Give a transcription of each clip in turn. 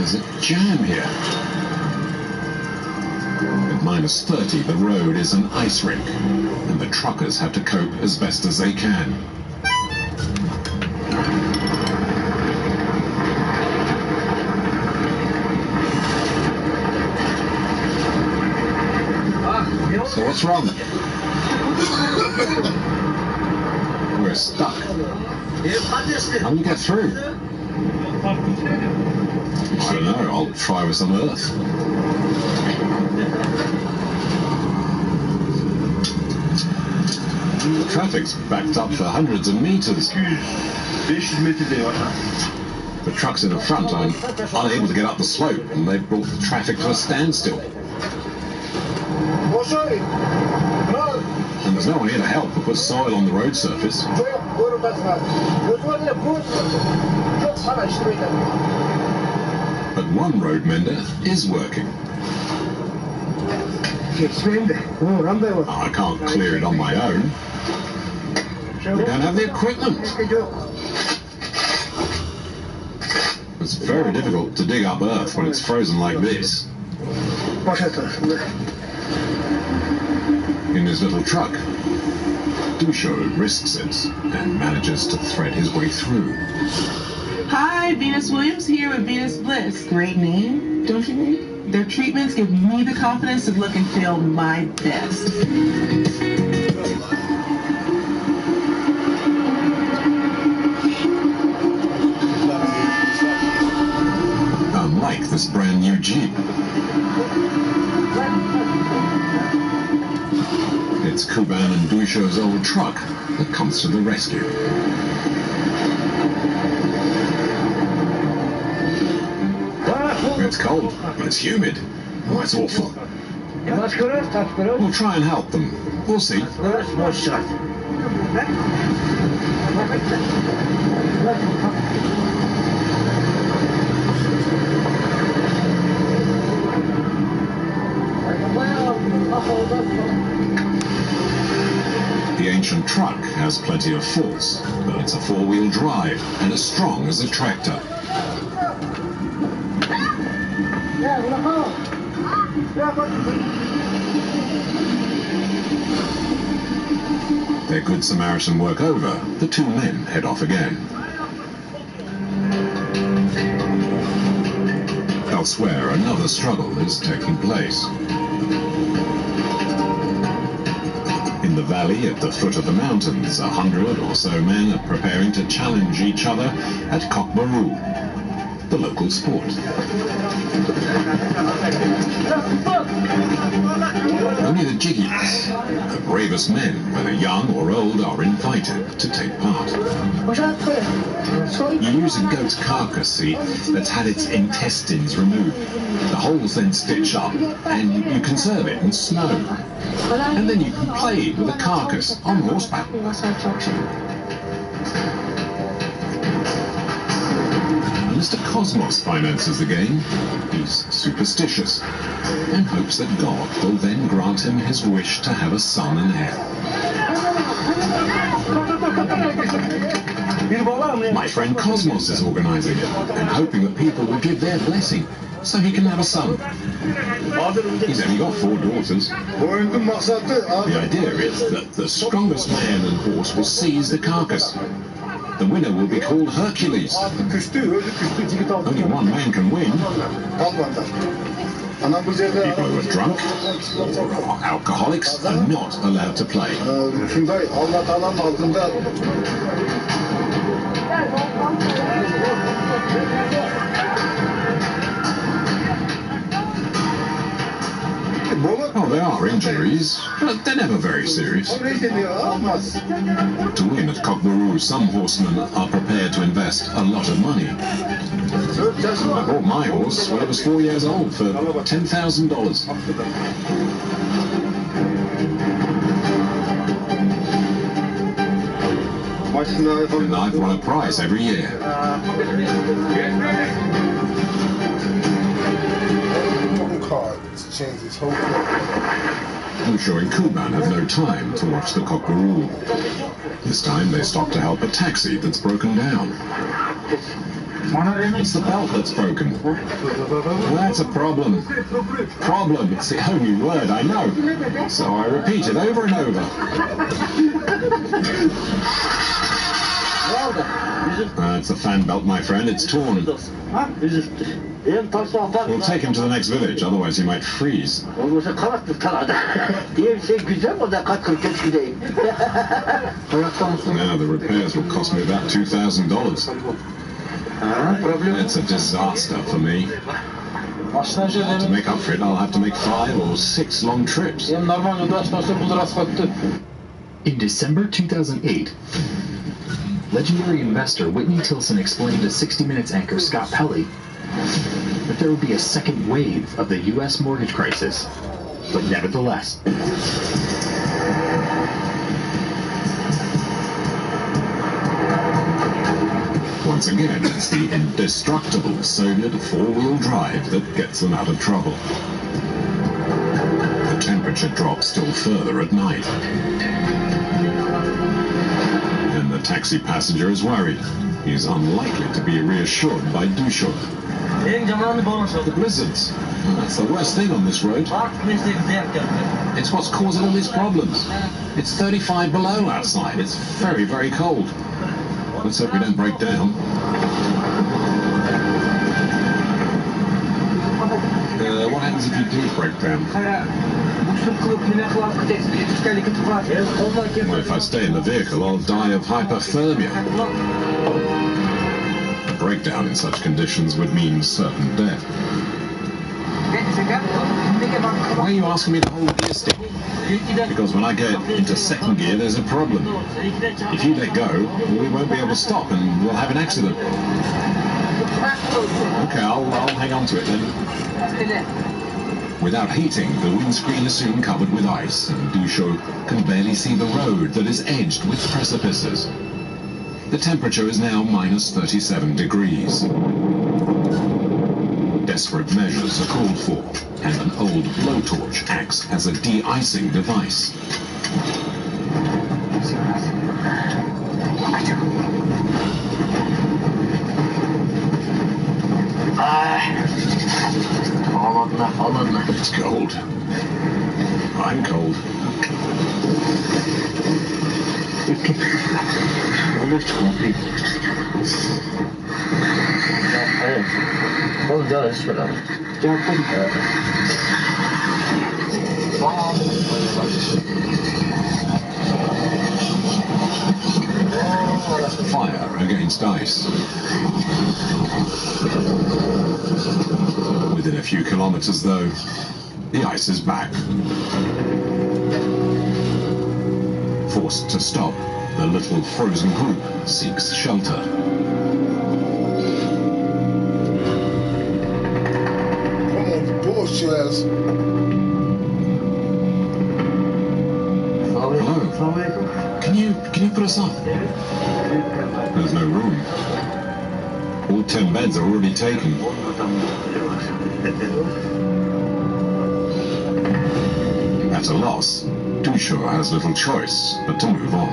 There's a jam here. At -30, the road is an ice rink, and the truckers have to cope as best as they can. So what's wrong? We're stuck. How do we get through? I don't know. I'll try with some earth. The traffic's backed up for hundreds of meters. The trucks in the front are unable to get up the slope, and they've brought the traffic to a standstill. And there's no one here to help or put soil on the road surface. But one road mender is working. Oh, I can't clear it on my own. We don't have the equipment. It's very difficult to dig up earth when it's frozen like this. In his little truck, Dusho risks it and manages to thread his way through. Hi, Venus Williams here with Venus Bliss. Great name, don't you think? Their treatments give me the confidence to look and feel my best. Unlike this brand new Jeep. It's Kuban and Dusho's old truck that comes to the rescue. It's cold, but it's humid. Oh, it's awful. We'll try and help them. We'll see. The ancient truck has plenty of force, but it's a four-wheel drive and as strong as a tractor. Their Good Samaritan work over, the two men head off again. Elsewhere, another struggle is taking place. In the valley at the foot of the mountains, 100 or so men are preparing to challenge each other at Cockbaroo, the local sport. Only the jiggies, the bravest men, whether young or old, are invited to take part. You use a goat's carcass, see, that's had its intestines removed. The holes then stitched up, and you conserve it in snow. And then you can play with the carcass on horseback. Mr. Cosmos finances the game. He's superstitious and hopes that God will then grant him his wish to have a son and heir. My friend Cosmos is organizing it and hoping that people will give their blessing so he can have a son. He's only got 4 daughters. The idea is that the strongest man and horse will seize the carcass. The winner will be called Hercules. Only one man can win. People who are drunk or are alcoholics are not allowed to play. Oh, there are injuries, but they're never very serious. To win at Cockbaroo, some horsemen are prepared to invest a lot of money. I bought my horse when it was 4 years old for $10,000. And I've won a prize every year. Dusho and Kuban have no time to watch the Cockbaroo. This time they stop to help a taxi that's broken down. It's the belt that's broken. That's a problem. Problem, it's the only word I know. So I repeat it over and over. It's a fan belt, my friend. It's torn. We'll take him to the next village, otherwise he might freeze. Now, the repairs will cost me about $2,000. It's a disaster for me. To make up for it, I'll have to make 5 or 6 long trips. In December 2008, legendary investor Whitney Tilson explained to 60 Minutes anchor Scott Pelley that there would be a second wave of the U.S. mortgage crisis, but nevertheless, once again, it's the indestructible Soviet 4-wheel drive that gets them out of trouble. The temperature drops still further at night. And the taxi passenger is worried. He's unlikely to be reassured by Dusho. The blizzards. That's the worst thing on this road. It's what's causing all these problems. It's 35 below outside. It's very, very cold. Let's hope we don't break down. What happens if you do break down? Well, if I stay in the vehicle, I'll die of hypothermia. A breakdown in such conditions would mean certain death. Why are you asking me to hold gear stick? Because when I get into second gear, there's a problem. If you let go, we won't be able to stop and we'll have an accident. Okay, I'll hang on to it then. Without heating, the windscreen is soon covered with ice, and Dusho can barely see the road that is edged with precipices. The temperature is now minus 37 degrees. Desperate measures are called for, and an old blowtorch acts as a de-icing device. It's cold. I'm cold. Fire against ice. Within a few kilometers, though, the ice is back. Forced to stop, the little frozen group seeks shelter. Hello. Can you put us up? There's no room. All 10 beds are already taken. At a loss, Dusho has little choice but to move on.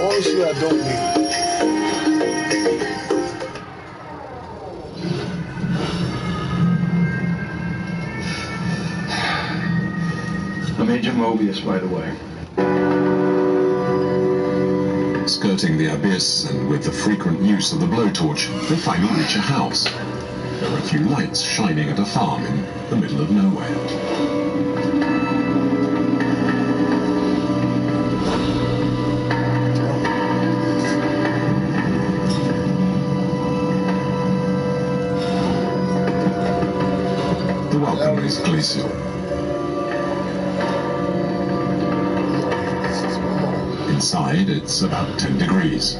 Honestly, I don't need it. I made you Mobius, by the way. Skirting the abyss, and with the frequent use of the blowtorch, they finally reach a house. There are a few lights shining at a farm in the middle of nowhere. The welcome is glacial. Inside, it's about 10 degrees.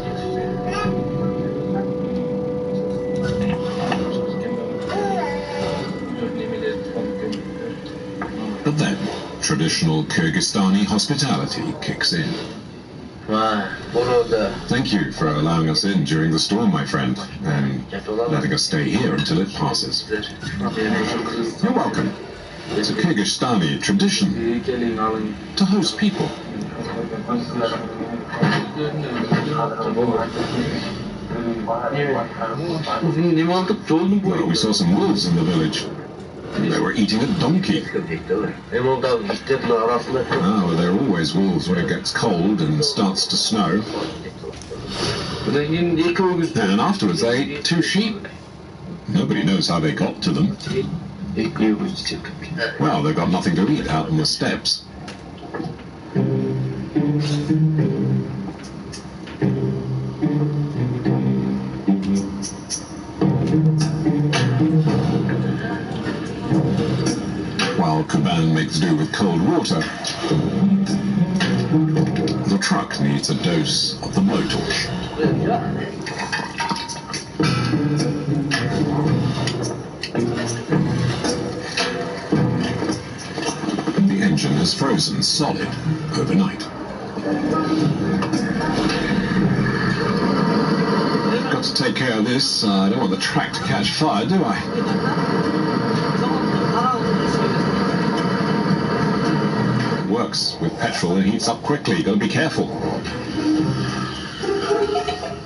traditional Kyrgyzstani hospitality kicks in. Thank you for allowing us in during the storm, my friend, and letting us stay here until it passes. You're welcome. It's a Kyrgyzstani tradition to host people. Well, we saw some wolves in the village. They were eating a donkey. Oh, there are always wolves when it gets cold and starts to snow. And afterwards they ate 2 sheep. Nobody knows how they got to them. Well, they've got nothing to eat out on the steppes. While Kuban makes do with cold water, the truck needs a dose of the blowtorch. The engine is frozen solid overnight. Got to take care of this. I don't want the track to catch fire, do I? It works with petrol and heats up quickly. Got to be careful.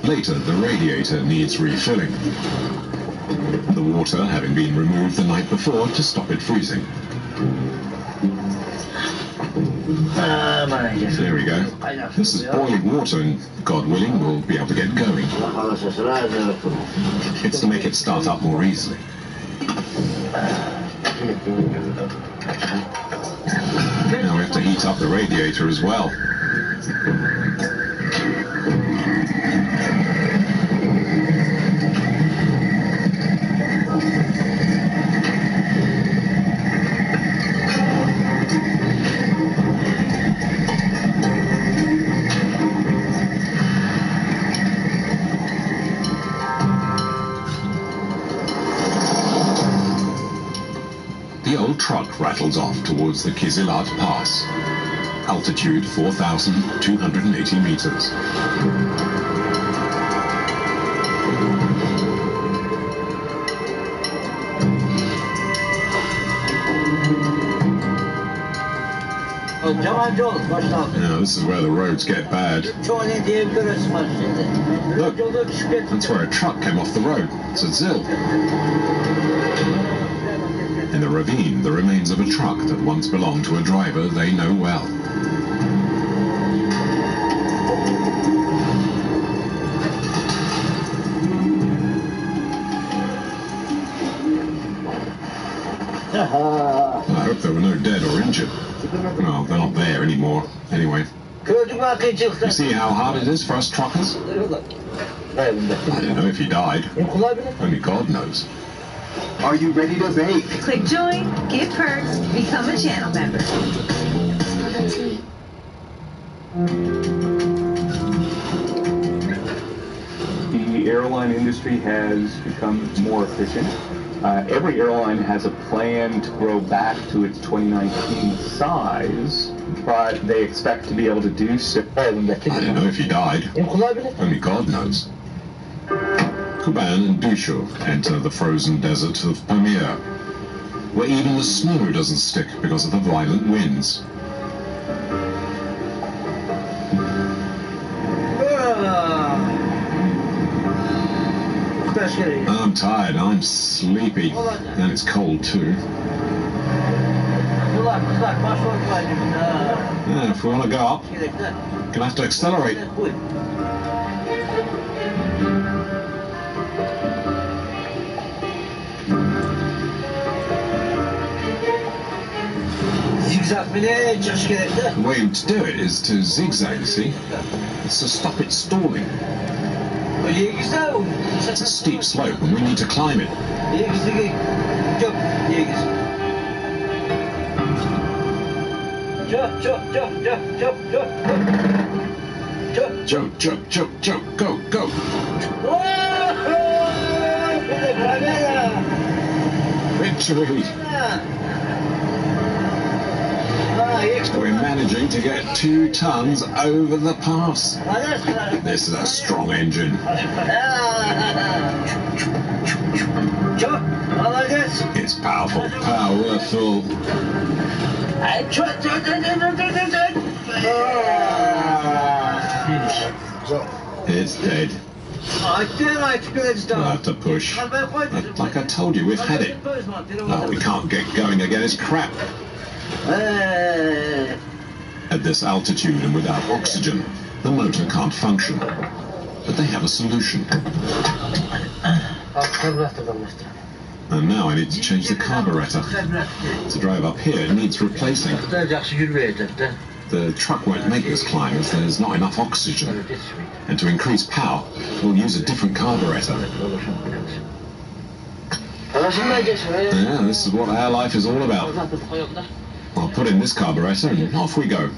Later, the radiator needs refilling. The water having been removed the night before to stop it freezing. There we go. This is boiling water and, God willing, we'll be able to get going. It's to make it start up more easily. Now we have to heat up the radiator as well. The old truck rattles off towards the Kizilat Pass, altitude 4,280 meters. Now, this is where the roads get bad. Look, that's where a truck came off the road. It's a Zil. In the ravine, the remains of a truck that once belonged to a driver they know well. I hope there were no dead or injured. Well, they're not there anymore. Anyway. You see how hard it is for us truckers? I don't know if he died. Only God knows. Are you ready to bake? Click join, get perks, become a channel member. The airline industry has become more efficient. Every airline has a plan to grow back to its 2019 size, but they expect to be able to do so. I don't know if he died. Only God knows. Kuban and Dushu enter the frozen desert of Pamir, where even the snow doesn't stick because of the violent winds. I'm tired, I'm sleepy, and it's cold too. Yeah, if we want to go up, we're going to have to accelerate. The way to do it is to zigzag, you see? It's to stop it stalling. It's a steep slope and we need to climb it. Jump, jump, jump, jump, go, go. Victory. We're managing to get 2 tons over the pass. This is a strong engine. It's powerful, powerful. It's dead. I'll have to push. Like I told you, we've had it. No, we can't get going again. It's crap. At this altitude and without oxygen, the motor can't function. But they have a solution. And now I need to change the carburetor. To drive up here, it needs replacing. The truck won't make this climb as there's not enough oxygen. And to increase power, we'll use a different carburetor. Yeah, this is what our life is all about. I'll put in this carburetor and off we go.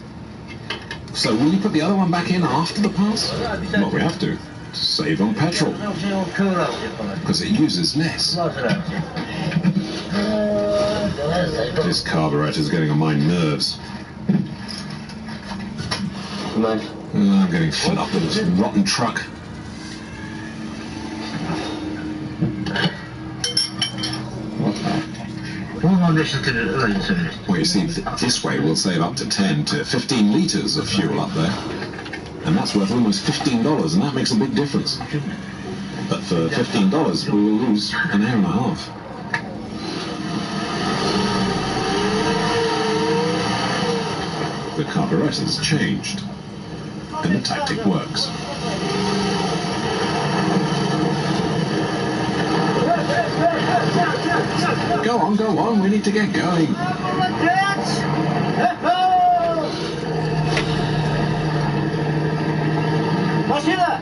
So will you put the other one back in after the pass? Well, we have to save on petrol. Because it uses less. This carburetor's getting on my nerves. I'm getting fed up with this rotten truck. Well, you see, this way we'll save up to 10 to 15 litres of fuel up there. And that's worth almost $15, and that makes a big difference. But for $15, we will lose an hour and a half. The carburetor's changed, and the tactic works. Go on, we need to get going.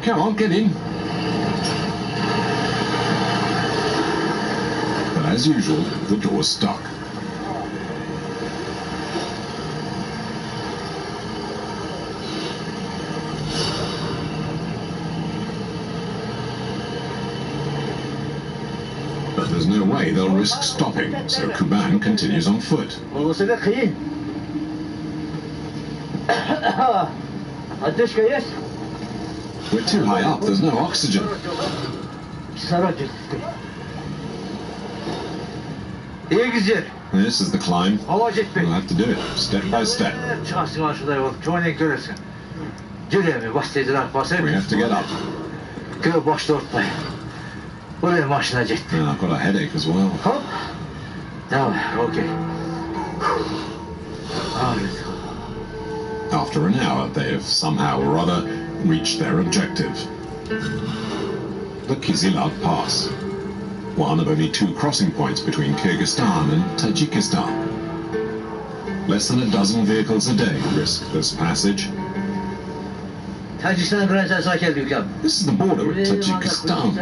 Come on, get in. But as usual, the door's stuck. But there's no way they'll risk stopping, so Kuban continues on foot. We're too high up, there's no oxygen. This is the climb. We'll have to do it, step by step. We have to get up. And I've got a headache as well. After an hour, they have somehow or other reached their objective. The Kizilad Pass, one of only 2 crossing points between Kyrgyzstan and Tajikistan. Less than a dozen vehicles a day risk this passage. This is the border with Tajikistan.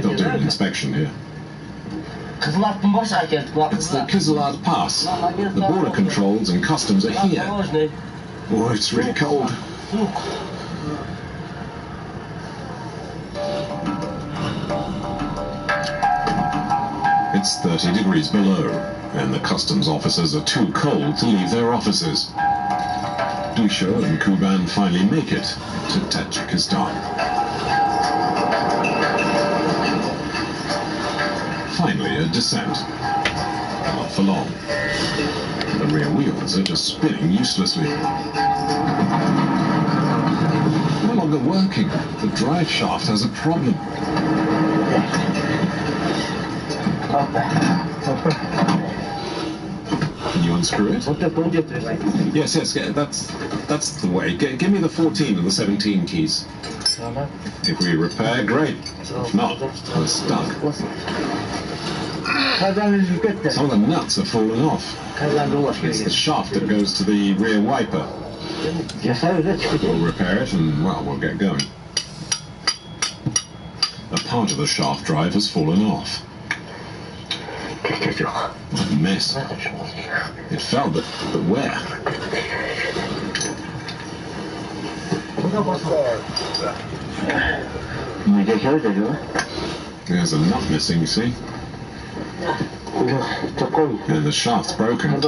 They'll do an inspection here. It's the Kizilad Pass. The border controls and customs are here. Oh, it's really cold. It's 30 degrees below, and the customs officers are too cold to leave their offices. Dusha and Kuban finally make it to Tajikistan. Finally, a descent. Not for long. The rear wheels are just spinning uselessly. No longer working. The drive shaft has a problem. Can you unscrew it? Yes, that's the way. Give me the 14 and the 17 keys. If we repair, great. If not, we're stuck. Some of the nuts are falling off. It's the shaft that goes to the rear wiper. We'll repair it and, well, we'll get going. A part of the shaft drive has fallen off. What a mess. It fell, but where? There's a nut missing, you see? And the shaft's broken. We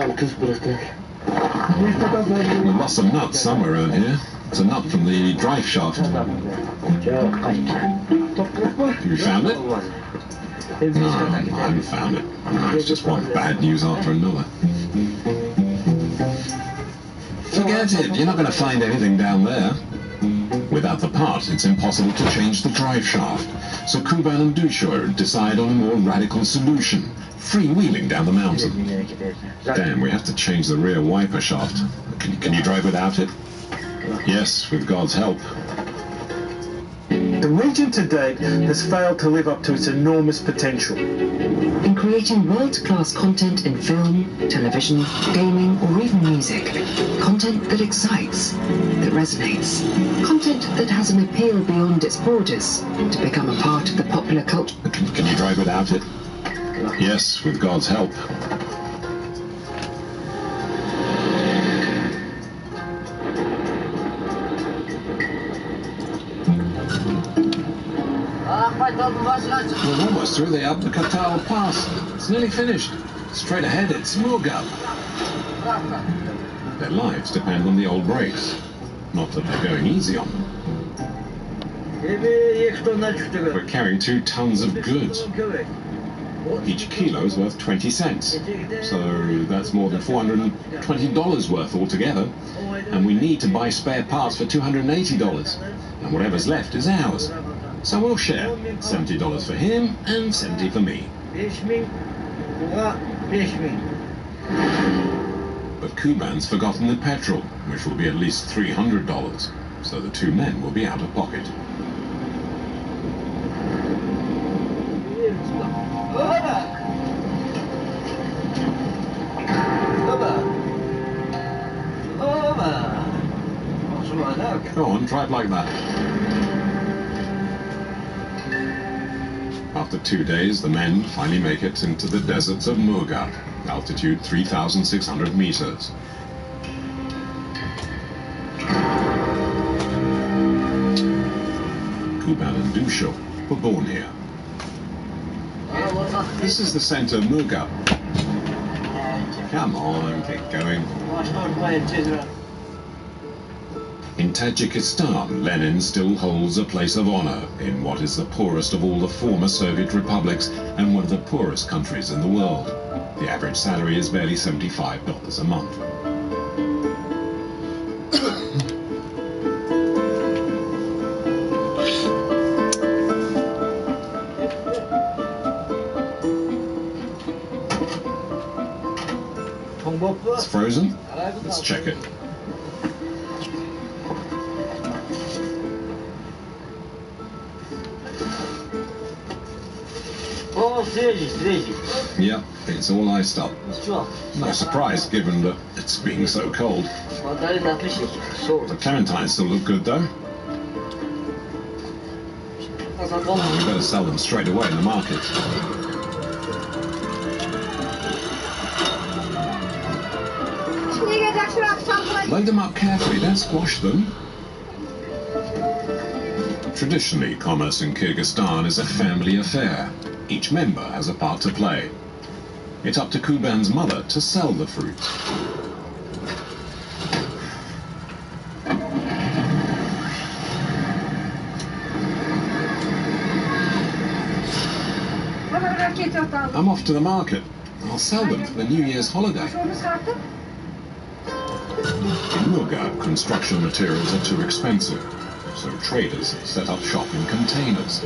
lost a nut somewhere around here. It's a nut from the drive shaft. Have you found it? No, I haven't found it. No, it's just one bad news after another. Forget it. You're not going to find anything down there. Without the part, it's impossible to change the drive shaft. So Kuban and Dusha decide on a more radical solution. Freewheeling down the mountain. Damn, we have to change the rear wiper shaft. Can you drive without it? Yes, with God's help. The region to date has failed to live up to its enormous potential. In creating world-class content in film, television, gaming, or even music. Content that excites, that resonates. Content that has an appeal beyond its borders to become a part of the popular culture. Can you drive without it? Yes, with God's help. We're almost through the Abdul Pass. It's nearly finished. Straight ahead, it's Murgab. Their lives depend on the old brakes. Not that they're going easy on them. We're carrying 2 tons of goods. Each kilo is worth 20 cents. So that's more than $420 worth altogether. And we need to buy spare parts for $280. And whatever's left is ours. So we'll share. $70 for him and $70 for me. But Kuban's forgotten the petrol, which will be at least $300. So the 2 men will be out of pocket. Go on, try it like that. After 2 days, the men finally make it into the deserts of Murgab, altitude 3,600 meters. Kuban and Dusha were born here. This is the center of Murgab. Come on, get going. In Tajikistan, Lenin still holds a place of honor in what is the poorest of all the former Soviet republics and one of the poorest countries in the world. The average salary is barely $75 a month. It's frozen? Let's check it. Yep, it's all iced up. No surprise, given that it's been so cold. The clementines still look good, though. We better sell them straight away in the market. Load them up carefully, don't squash them. Traditionally, commerce in Kyrgyzstan is a family affair. Each member has a part to play. It's up to Kuban's mother to sell the fruit. I'm off to the market. I'll sell them for the New Year's holiday. In Murgab, construction materials are too expensive, so traders set up shop in containers.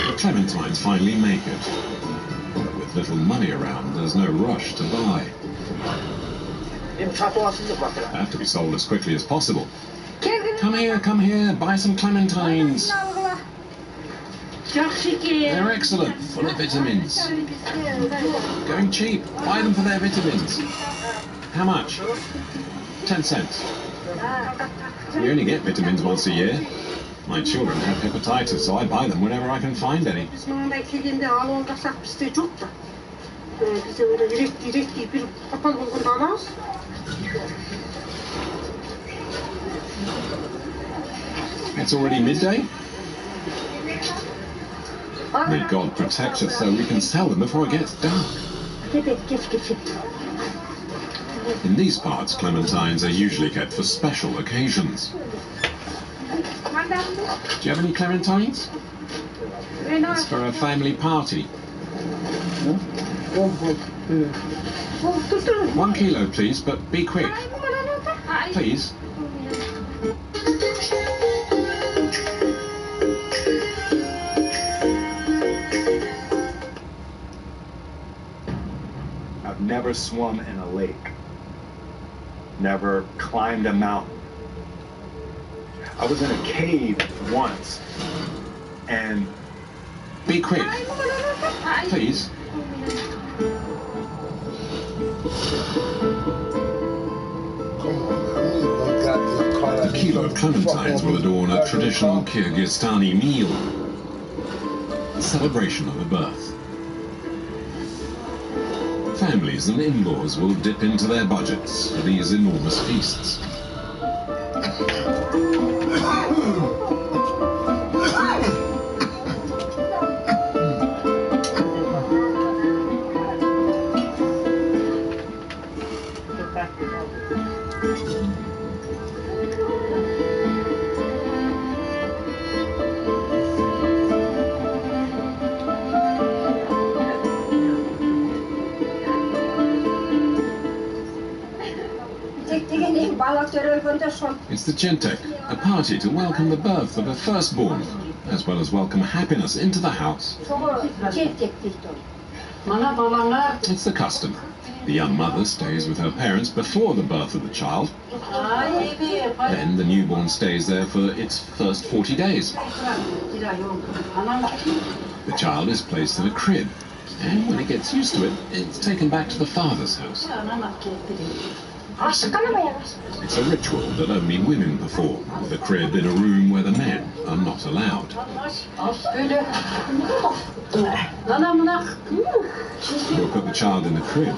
The clementines finally make it. But with little money around, there's no rush to buy. They have to be sold as quickly as possible. Come here, buy some clementines. They're excellent, full of vitamins. Going cheap, buy them for their vitamins. How much? 10 cents. We only get vitamins once a year. My children have hepatitis, so I buy them whenever I can find any. Bize öyle yürek deyip bir kapan bulgundanız. It's already midday? May God protect us so we can sell them before it gets dark. In these parts, clementines are usually kept for special occasions. Do you have any clementines? It's for a family party. 1 kilo, please, but be quick. Please. I've never swum in a lake. Never climbed a mountain. I was in a cave once, and... Be quick. Please. A kilo of clementines will adorn a traditional Kyrgyzstani meal. A celebration of a birth. Families and in-laws will dip into their budgets for these enormous feasts. It's the Chintek, a party to welcome the birth of a firstborn, as well as welcome happiness into the house. It's the custom. The young mother stays with her parents before the birth of the child. Then the newborn stays there for its first 40 days. The child is placed in a crib, and when it gets used to it, it's taken back to the father's house. It's a ritual that only women perform, with a crib in a room where the men are not allowed. We'll put the child in the crib.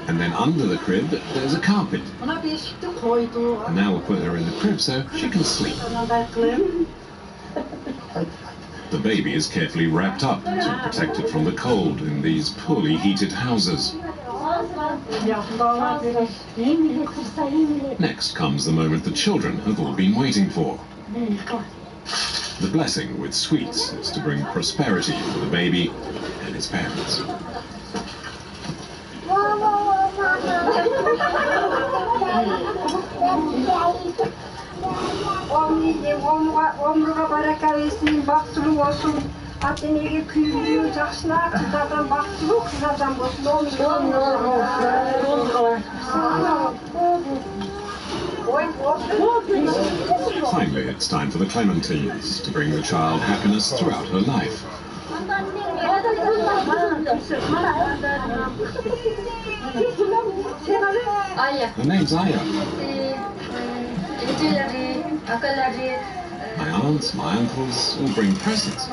And then under the crib, there's a carpet. And now we'll put her in the crib so she can sleep. The baby is carefully wrapped up to protect it from the cold in these poorly heated houses. Next comes the moment the children have all been waiting for. The blessing with sweets is to bring prosperity for the baby and his parents. Finally, it's time for the clementines to bring the child happiness throughout her life. Her name's Aya. My aunts, my uncles all bring presents.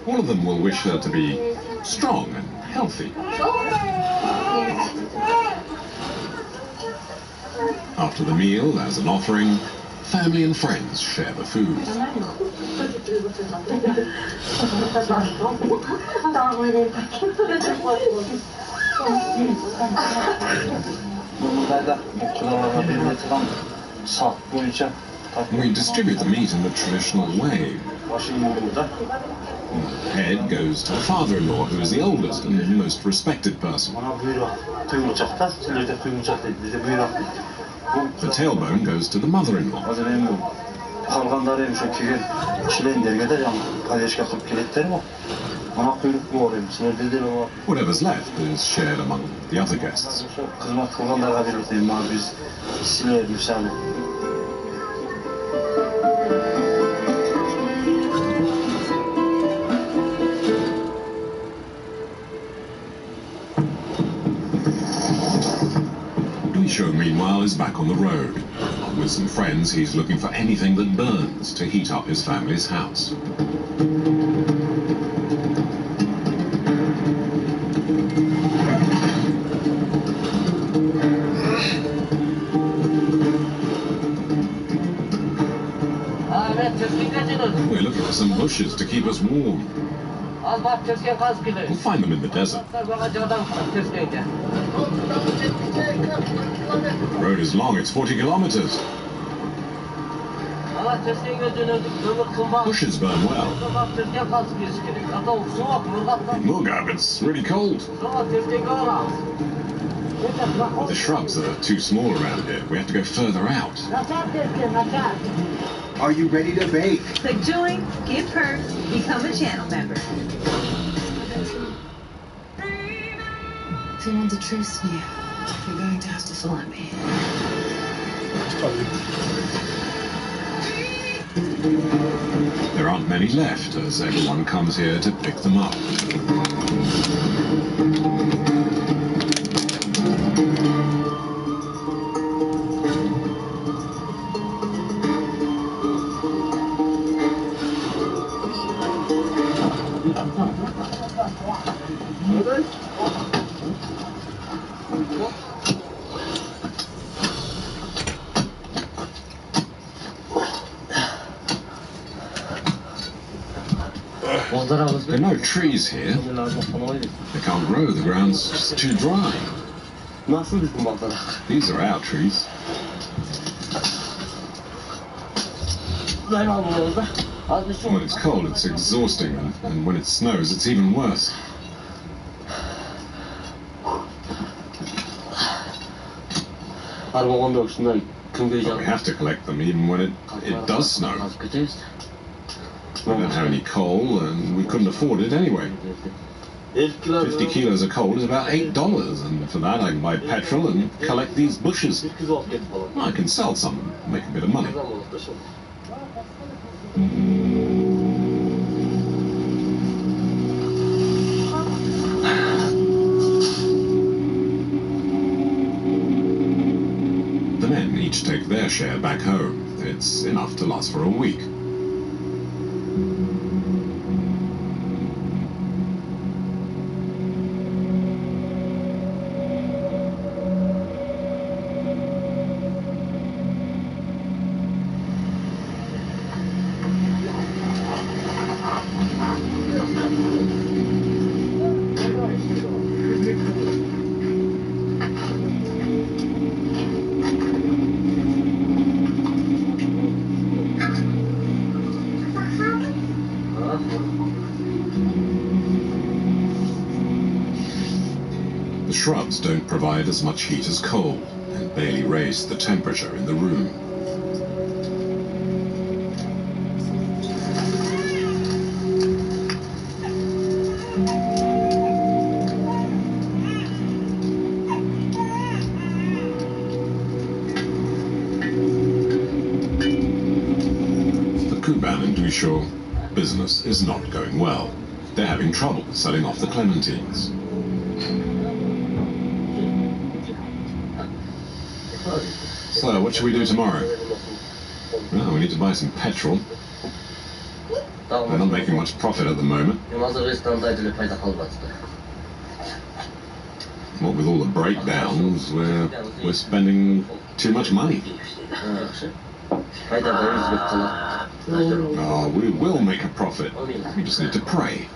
All of them will wish her to be strong and healthy. After the meal, as an offering, family and friends share the food. We distribute the meat in the traditional way. The head goes to the father-in-law, who is the oldest and most respected person. The tailbone goes to the mother-in-law. Whatever's left is shared among the other guests. Show, meanwhile, is back on the road. With some friends, he's looking for anything that burns to heat up his family's house. We're looking for some bushes to keep us warm. We'll find them in the desert. The road is long, it's 40 kilometers. Bushes burn well. In Mugab, it's really cold. The shrubs are too small around here. We have to go further out. Are you ready to bake? Click join, get perks, become a channel member. If you want to trust me, you're going to have to follow me. There aren't many left, as everyone comes here to pick them up. There are no trees here. They can't grow, the ground's just too dry. These are our trees. When it's cold, it's exhausting, and when it snows, it's even worse. But we have to collect them even when it does snow. We don't have any coal, and we couldn't afford it anyway. 50 kilos of coal is about $8, and for that I can buy petrol and collect these bushes. I can sell some and make a bit of money. The men each take their share back home. It's enough to last for a week. The shrubs don't provide as much heat as coal and barely raise the temperature in the room. For Kuban and Duishaw, business is not going well. They're having trouble selling off the clementines. So, what should we do tomorrow? Well, we need to buy some petrol. We're not making much profit at the moment. What with all the breakdowns, we're spending too much money. Oh, we will make a profit. We just need to pray.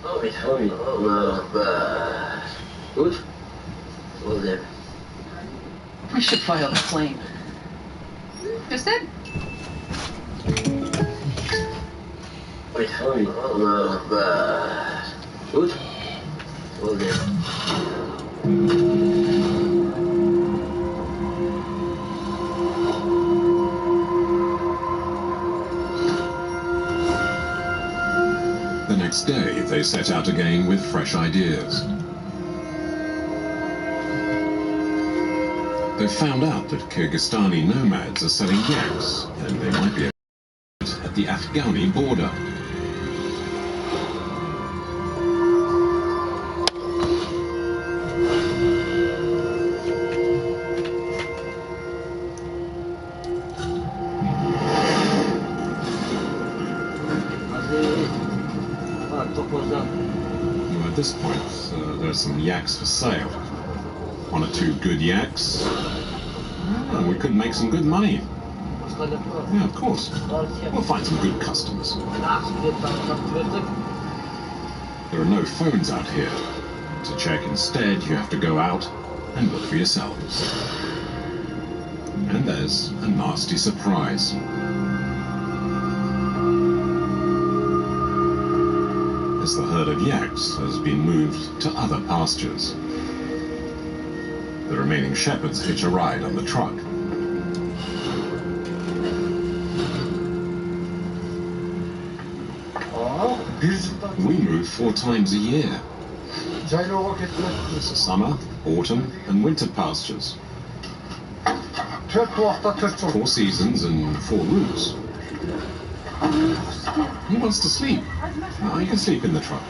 We should file a claim. Just it? The next day, they set out again with fresh ideas. They've found out that Kyrgyzstani nomads are selling yaks, and they might be at the Afghani border. this point, there's some yaks for sale. 1 or 2 good yaks. We could make some good money. Yeah, of course. We'll find some good customers. There are no phones out here. To check instead, you have to go out and look for yourselves. And there's a nasty surprise. As the herd of yaks has been moved to other pastures. The remaining shepherds hitch a ride on the truck. We move 4 times a year. There's summer, autumn, and winter pastures. 4 seasons and 4 routes. He wants to sleep. Oh, you can sleep in the truck.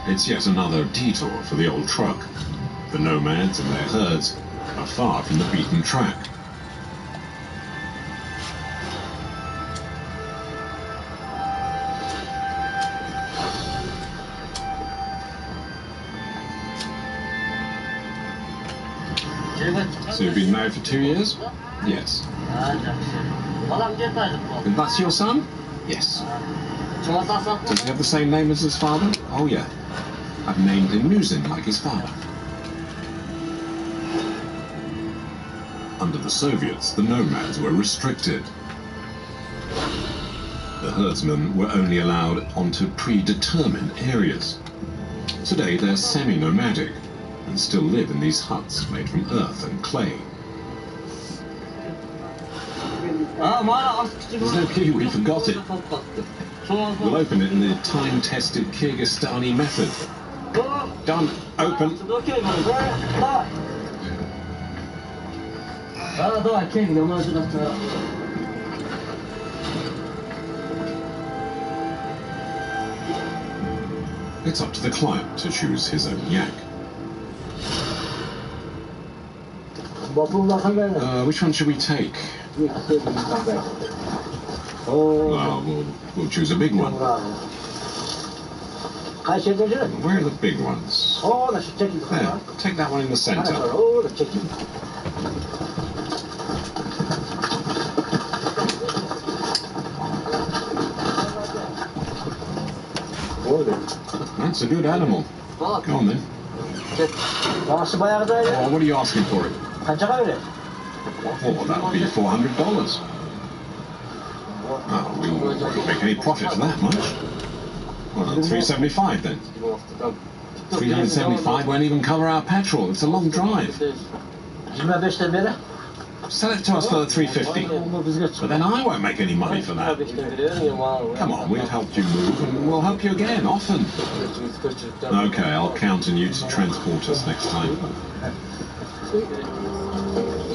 It's yet another detour for the old truck. The nomads and their herds are far from the beaten track. So you've been married for 2 years? Yes. And that's your son? Yes. Does he have the same name as his father? Oh yeah. I've named him Musin like his father. Under the Soviets, the nomads were restricted. The herdsmen were only allowed onto predetermined areas. Today they're semi-nomadic and still live in these huts made from earth and clay. There's no key, we forgot it. We'll open it in the time-tested Kyrgyzstani method. Done. Open. It's up to the client to choose his own yak. Which one should we take? Well, we'll choose a big one. Where are the big ones? There, take that one in the center. That's a good animal. Go on then. Oh, what are you asking for it? Oh, that'll be $400. Oh, we won't make any profit for that much. Well, $375 then. $375 won't even cover our petrol. It's a long drive. Sell it to us for $350. But then I won't make any money for that. Come on, we've helped you move and we'll help you again, often. Okay, I'll count on you to transport us next time.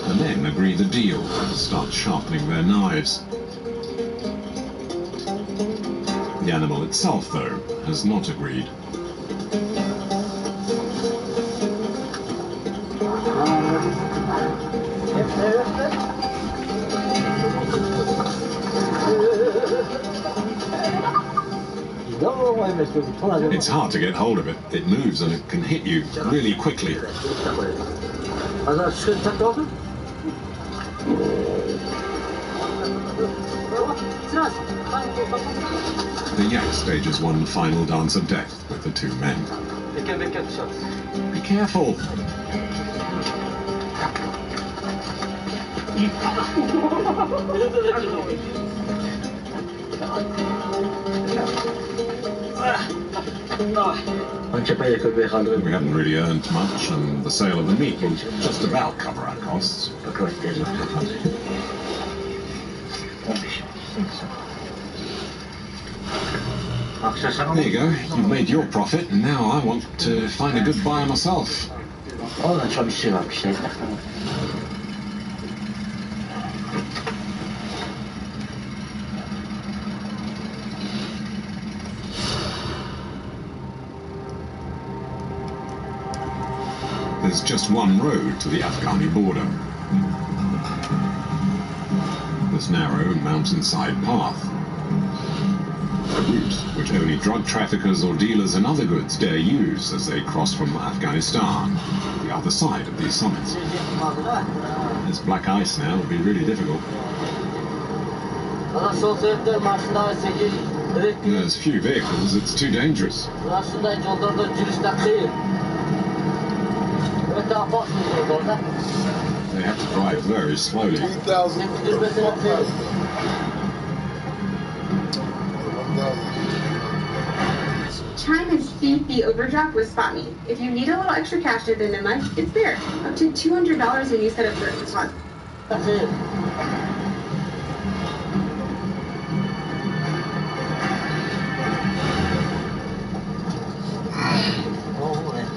And then agree the deal and start sharpening their knives. The animal itself, though, has not agreed. It's hard to get hold of it. It moves and it can hit you really quickly. The yak stages one final dance of death with the 2 men. Be careful! We haven't really earned much, and the sale of the meat will just about cover our costs. There you go. You've made your profit, and now I want to find a good buyer myself. There's just one road to the Afghani border. this narrow mountainside path. A route which only drug traffickers or dealers in other goods dare use as they cross from Afghanistan, the other side of these summits. This black ice now will be really difficult. There's few vehicles, it's too dangerous. They have to drive very slowly. Chime and speed the overdraft with SpotMe. If you need a little extra cash at the end of the month, it's there. Up to $200 when you set up direct deposit. That's it.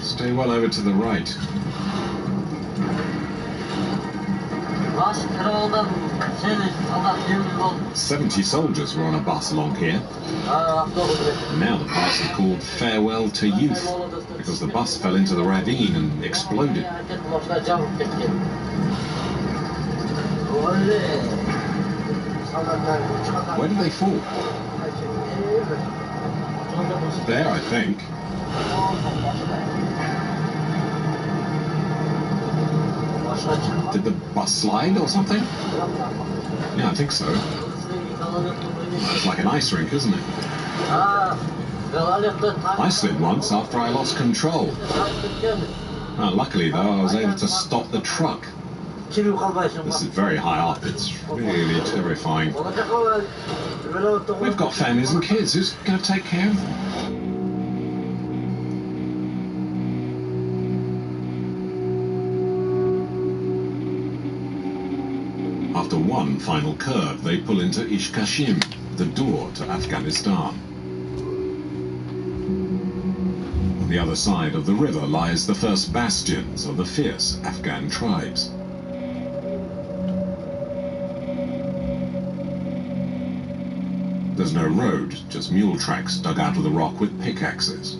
Stay well over to the right. 70 soldiers were on a bus along here. And now the bus is called Farewell to Youth, because the bus fell into the ravine and exploded. Where did they fall? There, I think. Did the bus slide or something? Yeah, I think so. It's like an ice rink, isn't it? I slid once after I lost control. Luckily, though, I was able to stop the truck. This is very high up. It's really terrifying. We've got families and kids. Who's going to take care of them? After one final curve, they pull into Ishkashim, the door to Afghanistan. On the other side of the river lies the first bastions of the fierce Afghan tribes. There's no road, just mule tracks dug out of the rock with pickaxes.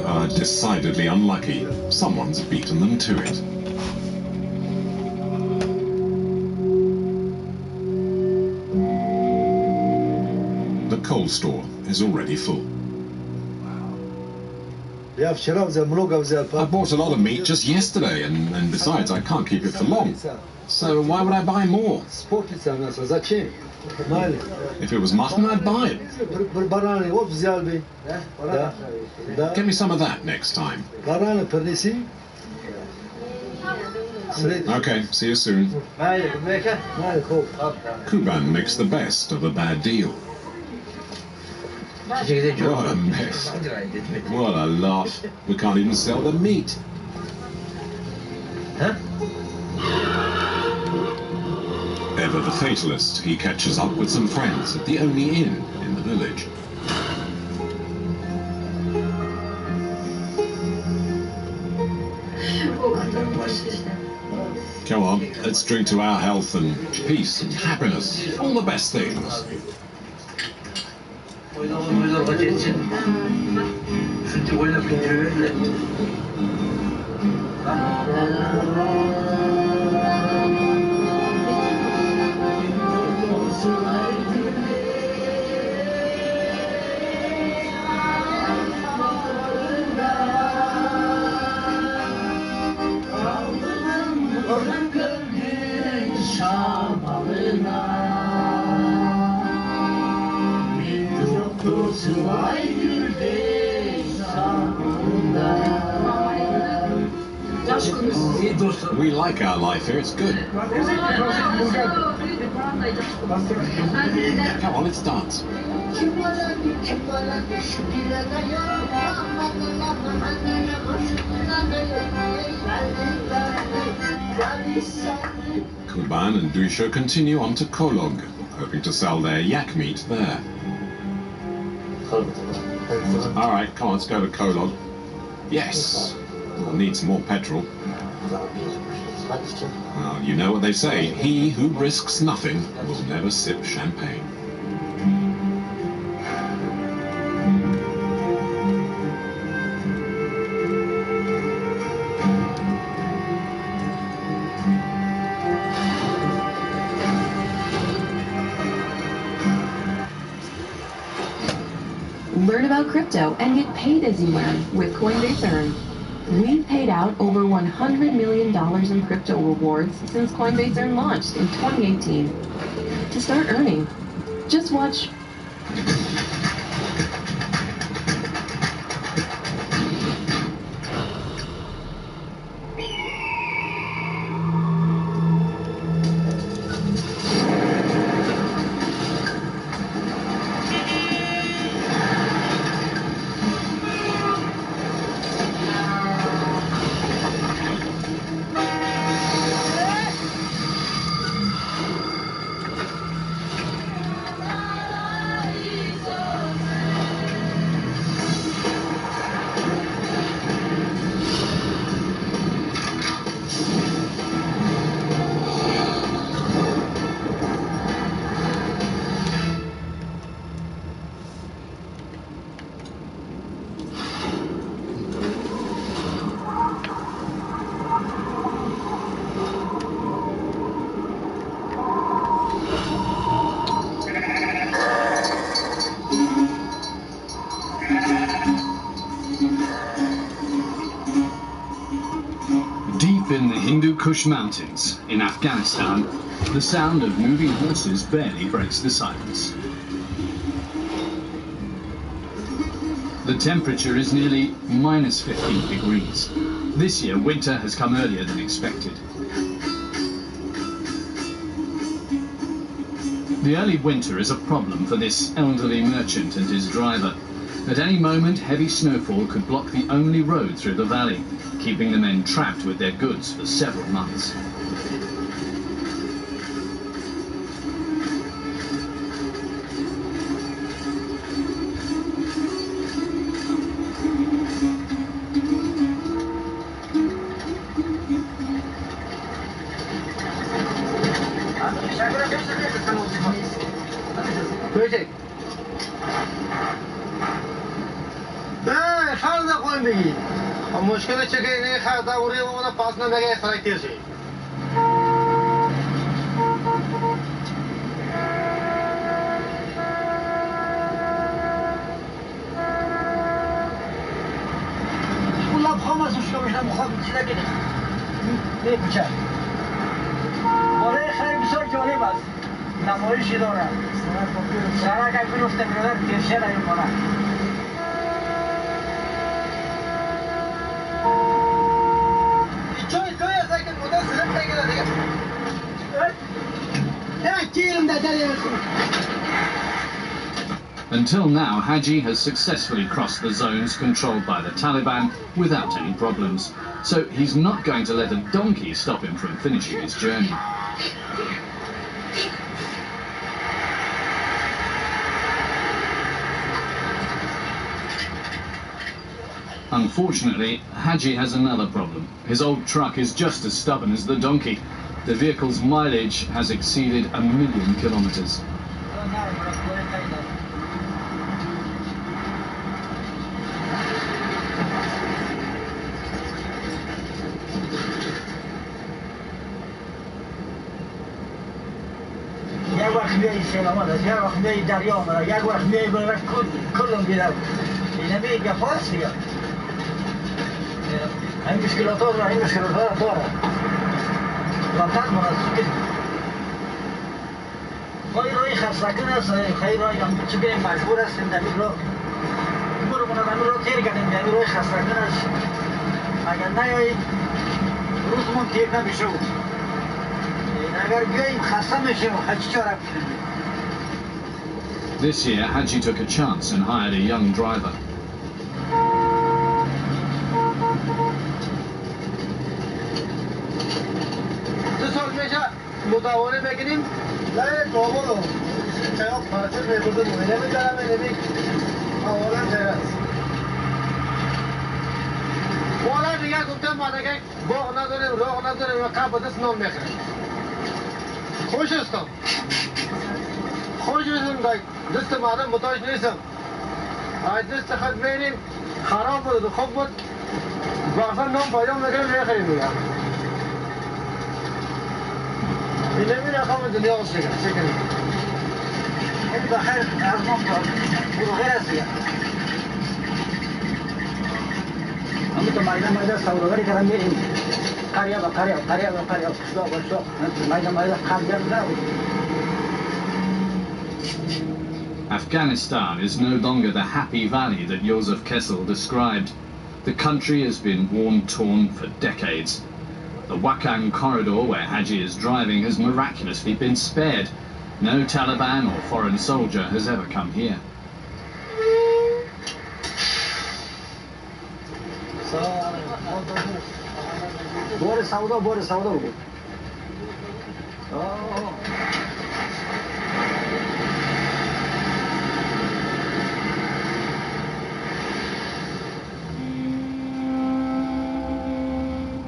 Are decidedly unlucky. Someone's beaten them to it. The coal store is already full. I bought a lot of meat just yesterday, and besides, I can't keep it for long. So why would I buy more? If it was mutton, I'd buy it. Get me some of that next time. Okay, see you soon. Kuban makes the best of a bad deal. What a mess. What a laugh. We can't even sell the meat. Ever the fatalist, he catches up with some friends at the only inn in the village. Come on, let's drink to our health and peace and happiness. All the best things. We like our life here, it's good. Come on, let's dance. Kuban and Dusha continue on to Kolog, hoping to sell their yak meat there. Alright, come on, let's go to Kolog. Yes, we'll need some more petrol. Well, you know what they say, he who risks nothing will never sip champagne. Learn about crypto and get paid as you learn with Coinbase Earn. We've paid out over $100 million in crypto rewards since Coinbase Earn launched in 2018. To start earning, just watch. Deep in the Hindu Kush Mountains in Afghanistan, the sound of moving horses barely breaks the silence. The temperature is nearly minus 15 degrees. This year, winter has come earlier than expected. The early winter is a problem for this elderly merchant and his driver. At any moment, heavy snowfall could block the only road through the valley, keeping the men trapped with their goods for several months. مشکل چه که این خرده و ریو اون پاس نمیگه خرکتیر شی اولا بخوام از اوشکا بشنم بخوام چی نگیره میپوچه برای خیلی بسیار جالب است نمایشی داره سرک اگه بینفته برادر تیرشه داریم کنه Until now, Haji has successfully crossed the zones controlled by the Taliban without any problems. So he's not going to let a donkey stop him from finishing his journey. Unfortunately, Haji has another problem. His old truck is just as stubborn as the donkey. The vehicle's mileage has exceeded 1,000,000 kilometers. یک وقت میای سیلامات است، یک وقت میای دریا آمده، یک وقت میای برای کلم بیرم اینه میگه فارس میگه این مشکلات ها داره لطن مناسب خواهی روی خستکن است خواهی روی چه بریم مجبور هستیم دمی رو برو منو دمی رو تیر کنیم دمی روی خستکن است اگر نیایی روزمون تیر نمیشه This year, Haji took a chance and hired a young driver. بالا دیگه گفتم ما دیگه باغ نداریم راغ نداریم و قبل دست نام میخریم خوش هستم خوش هستم دست مردم متاج نیستم دست خود بینیم خراب بود و خوب بود باقصا نام پیدا میکنیم میخریم دیگه این نمی رقم دنیا هست دیگه چه کنیم این بخیر از نام برو غیر است دیگه همه تو مایده سوداگری کردن میریم قریه با قریه شو مایده خرجه نبود. Afghanistan is no longer the happy valley that Josef Kessel described. The country has been war-torn for decades. The Wakhan corridor where Haji is driving has miraculously been spared. No Taliban or foreign soldier has ever come here.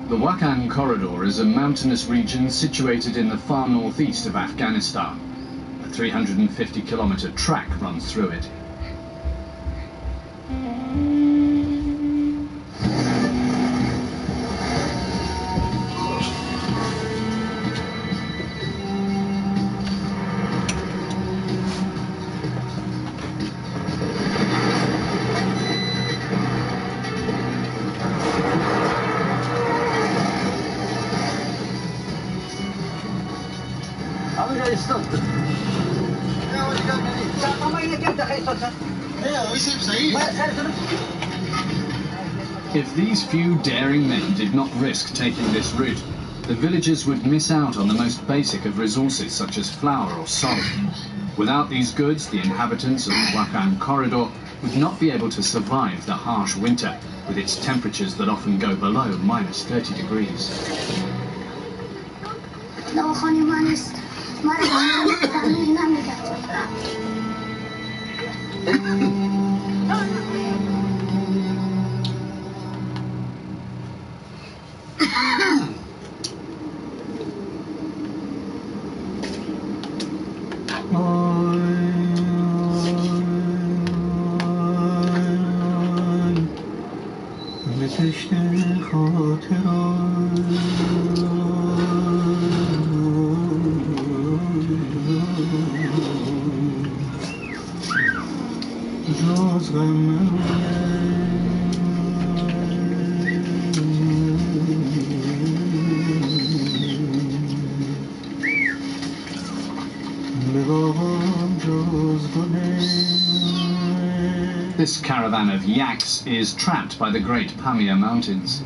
The Wakhan corridor is a mountainous region situated in the far northeast of Afghanistan. A 350-kilometer track runs through it. If these few daring men did not risk taking this route, the villagers would miss out on the most basic of resources such as flour or salt. Without these goods, the inhabitants of the Wakhan corridor would not be able to survive the harsh winter, with its temperatures that often go below minus 30 degrees. This caravan of yaks is trapped by the Great Pamir Mountains.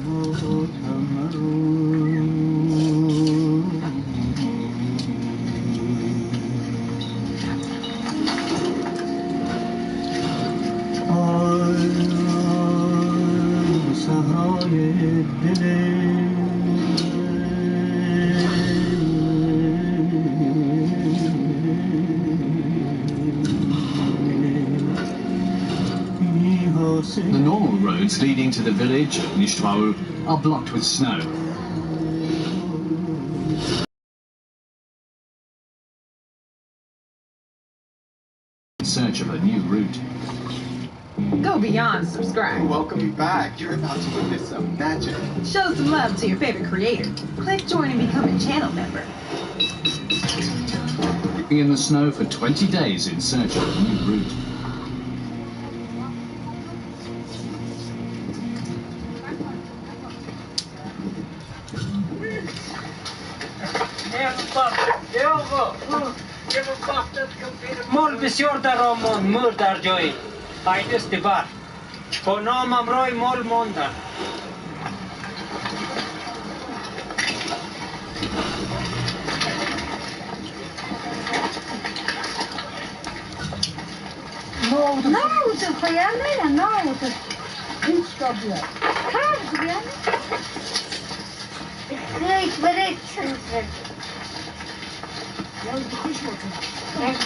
The normal roads leading to the village of Nishtwaul are blocked with snow. In search of a new route. Go beyond subscribe. Welcome back. You're about to witness some magic. Show some love to your favorite creator. Click join and become a channel member. In the snow for 20 days in search of a new route. مال بسیار در راه ماند مر در جایی ایدست بر با نامم رای مال ماندن نموتون خواهیم نیدن نموتون هیچ تا بیاد کار بیاد خیلی برای چند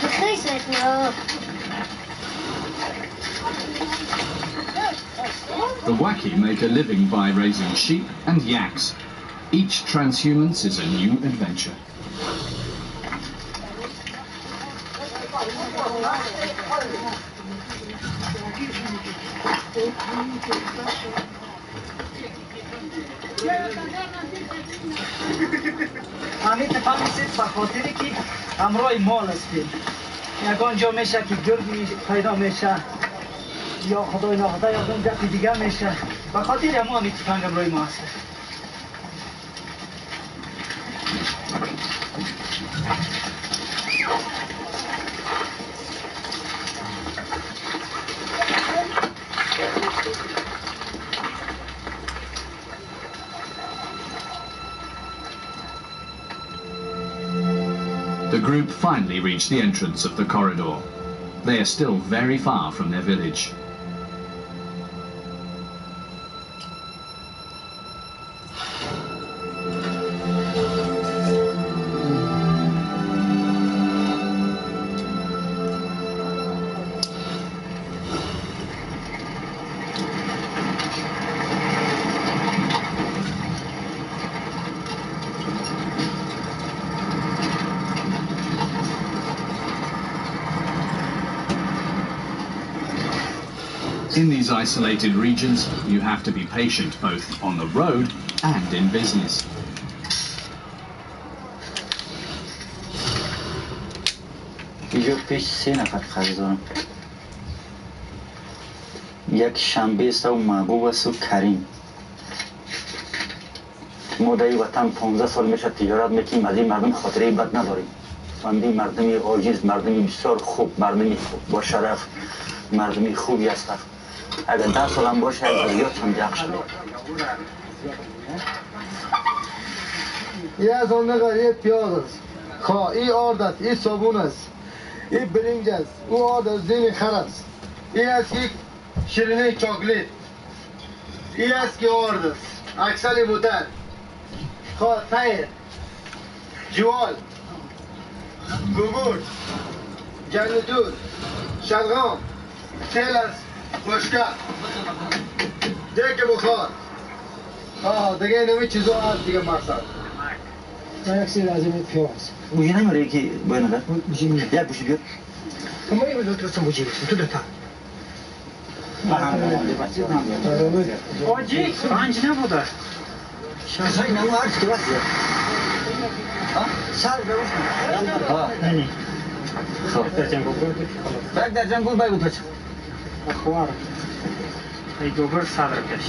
بخیش بکنم The Waki make a living by raising sheep and yaks. Each transhumance is a new adventure. همین تفاهم بخاطری که همراه مال هستیم یکان جا میشه که گرگ پیدا میشه یا خدای ناخدا یا اون جفت دیگه میشه بخاطر همین تفنگ همراه ما هست The group finally reach the entrance of the corridor. They are still very far from their village. In these isolated regions, you have to be patient both on the road and in business. اینجا پیش 3 نفر خریدارم یک شنبه است و محبوب است و کریم ما در وطن 15 سال میشه تجارت میکنیم از این مردم خاطره بد نداریم بندی مردمی عاجز مردمی بسیار خوب مردمی با شرف مردمی خوبی هستند اگر 10 سال هم باشه از یاد هم جمع شده این از آن نگاه این پیاز است خواه این آرد است این صابون است این برنج است او آرد است زین خر است این است که شیرینی چاکلیت این است که آرد است اکسل بوتر خواه تیر جوال گوگور جنگتور شلغام تیل است خوشکه دیگه بخار دیگه نمی چیزا هست دیگه مقصد یک سیر از این پیاز بوجی نمیره که باید ندار؟ بوجی میره یک بوجی بیار اما این رو درستم بوجی بسیم تو دتا آجی پنج نبوده شنسای نمو هرچی که وقت بیار سر بروش نه خب یک درجن گل باید بود بچه خوار ای گوبر صدر کش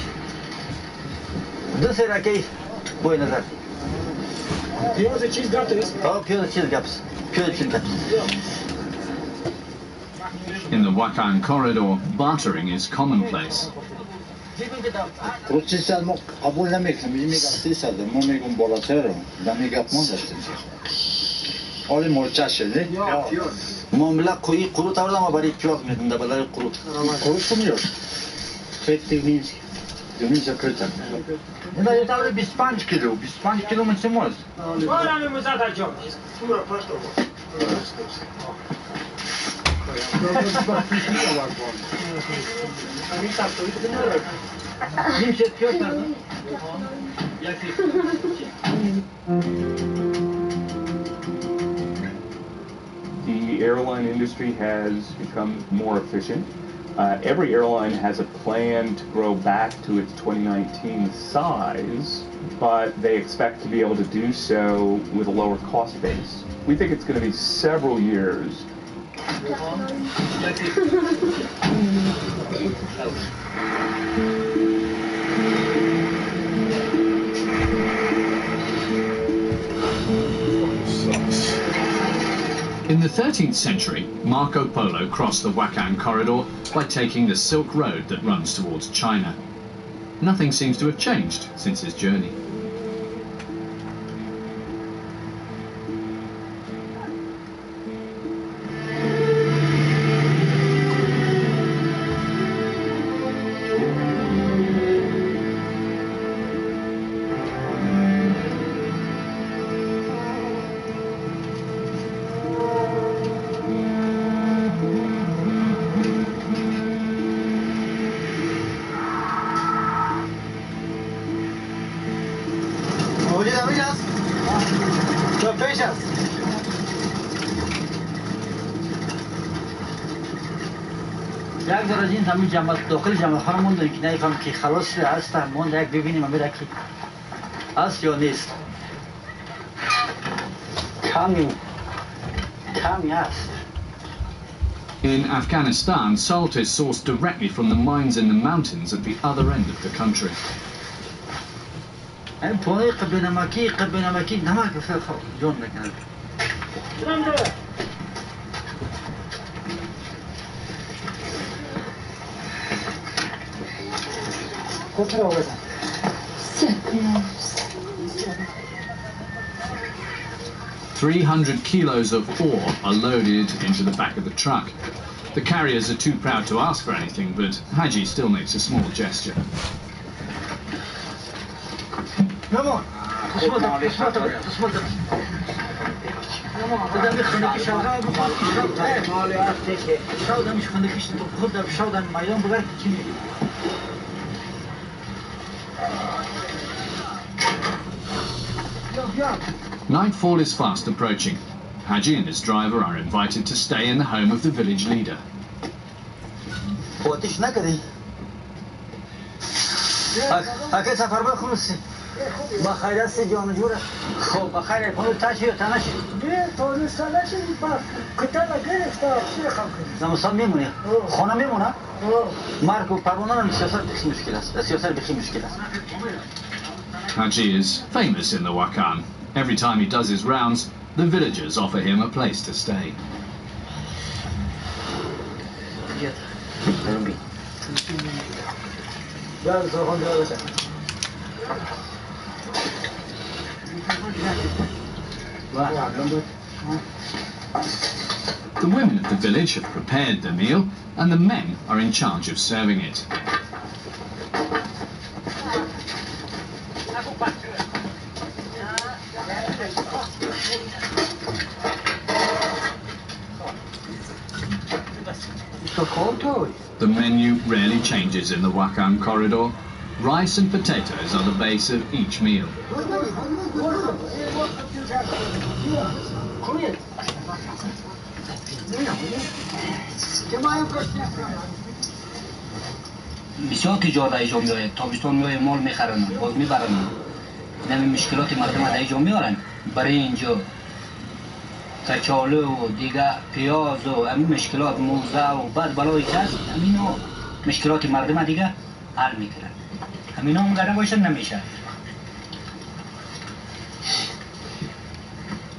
2 سرکی باید نظر پیاز چیز گفت است پیاز چیز گفت پیاز چیز گفت In the Wakhan corridor, bartering is commonplace. خود 300 ما قبول نمیکنیم میگم 300 ما میگم بالاتر دمی گپ ما داشتیم حالی مرچه شده معامله کوی قروت آوردم ما برای پیاز میدم در بدل قروت قروت کو میاد خیلی دیونیز دیونیز کرتا اینا یه طور 25 کیلو 25 کیلو من چه ماست بارم مزد جان The airline industry has become more efficient. Every airline has a plan to grow back to its 2019 size, but they expect to be able to do so with a lower cost base. We think it's going to be several years. In the 13th century, Marco Polo crossed the Wakhan corridor by taking the Silk Road that runs towards China. Nothing seems to have changed since his journey. یک در از این همین جماعت داخل جماعت ها موندن که نمیفهم که خلاص هستن مونده یک ببینیم امیره که هست یا نیست کمی هست. In Afghanistan, salt is sourced directly from the mines in the mountains at the other end of the country. این پونه قبل نمکی نمک جون نکنه. خطر آوردم 300 kilos of ore are loaded into the back of the truck. The carriers are too proud to ask for anything, but Haji still makes a small gesture. Nightfall is fast approaching. Haji and his driver are invited to stay in the home of the village leader. Haji is famous in the Wakhan. Every time he does his rounds, the villagers offer him a place to stay. The women of the village have prepared the meal, and the men are in charge of serving it. The menu rarely changes in the Wakhan corridor. Rice and potatoes are the base of each meal. بسیار تجارت اینجا میآید تابستان میآید مال میخرن باز میبرن نمی مشکلات مردم از اینجا میارن برای اینجا کچاله و دیگه پیاز و همین مشکلات موزه و بعد بلایی که هست همین مشکلات مردم دیگه حل میکنن همین هم گره باشن نمیشه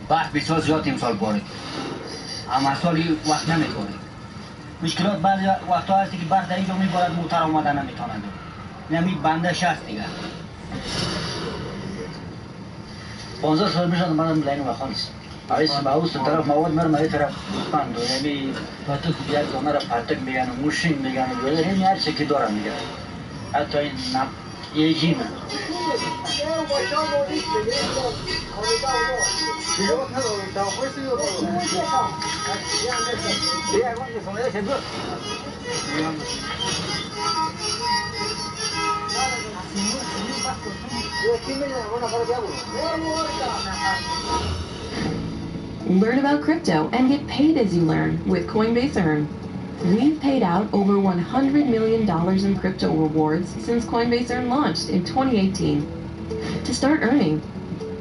برف بسیار زیاد امسال باره اما سالی وقت نمیکنه مشکلات بعضی وقتا هستی که برف در اینجا میبارد موتر آمده نمیتونند نمی بندش هست دیگه 15 سال میشد منم لین و خانست عیس باوس طرف مواد مرمه ای طرف بند و نمی پاتک بیاد دانه را پاتک میگن و موشین میگن و بیاد همین هر چی که دارم میگن حتی این یه جیمه Learn about crypto and get paid as you learn with Coinbase Earn. We've paid out over $100 million in crypto rewards since Coinbase Earn launched in 2018. To start earning,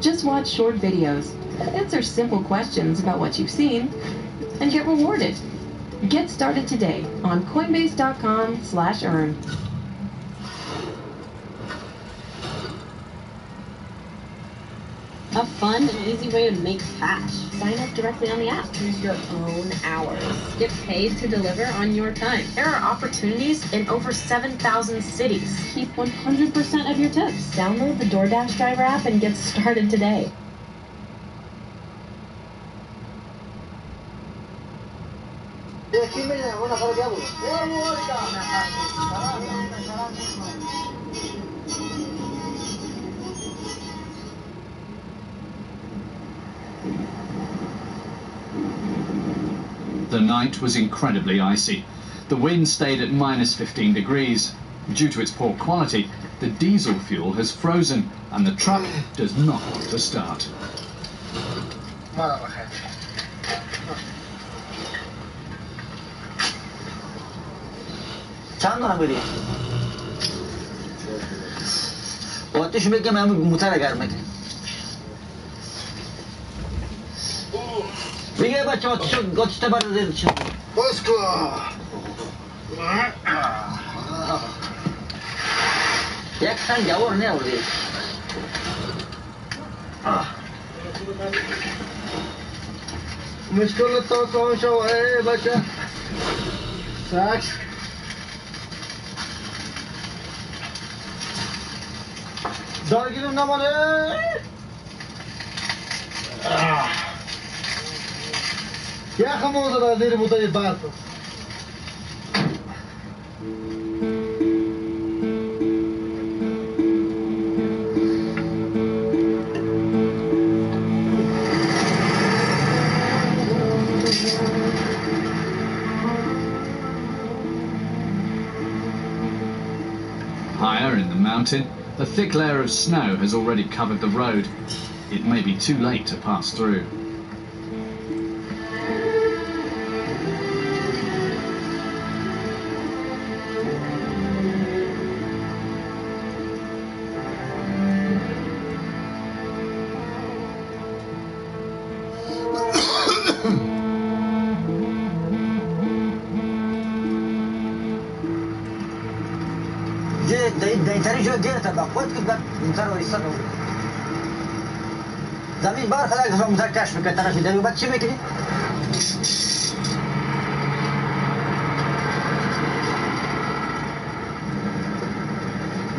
just watch short videos, answer simple questions about what you've seen, and get rewarded. Get started today on Coinbase.com/earn. A fun and easy way to make cash. Sign up directly on the app. Choose your own hours. Get paid to deliver on your time. There are opportunities in over 7,000 cities. Keep 100% of your tips. Download the DoorDash driver app and get started today. The night was incredibly icy. The wind stayed at -15 degrees. Due to its poor quality, the diesel fuel has frozen and the truck does not want to start. مرحبا خیر. چند دونه میری؟ آتیش میگم همون موتر گرم میکنیم. بگه بچه آتیش تبرد زیر چی؟ بس کن. یک سنگ جوار نیاوردی. مشکل تا سان شو بچه. ساکس. درگیرم نمانه. یخ موزه را زیر بوده برف. Higher in the mountain, a thick layer of snow has already covered the road. It may be too late to pass through. دیتری جو دیر تا خود که بعد موتر رو ایستاد زمین بار خدا که موتر کش میکنه طرفی داری بعد چی میکنی؟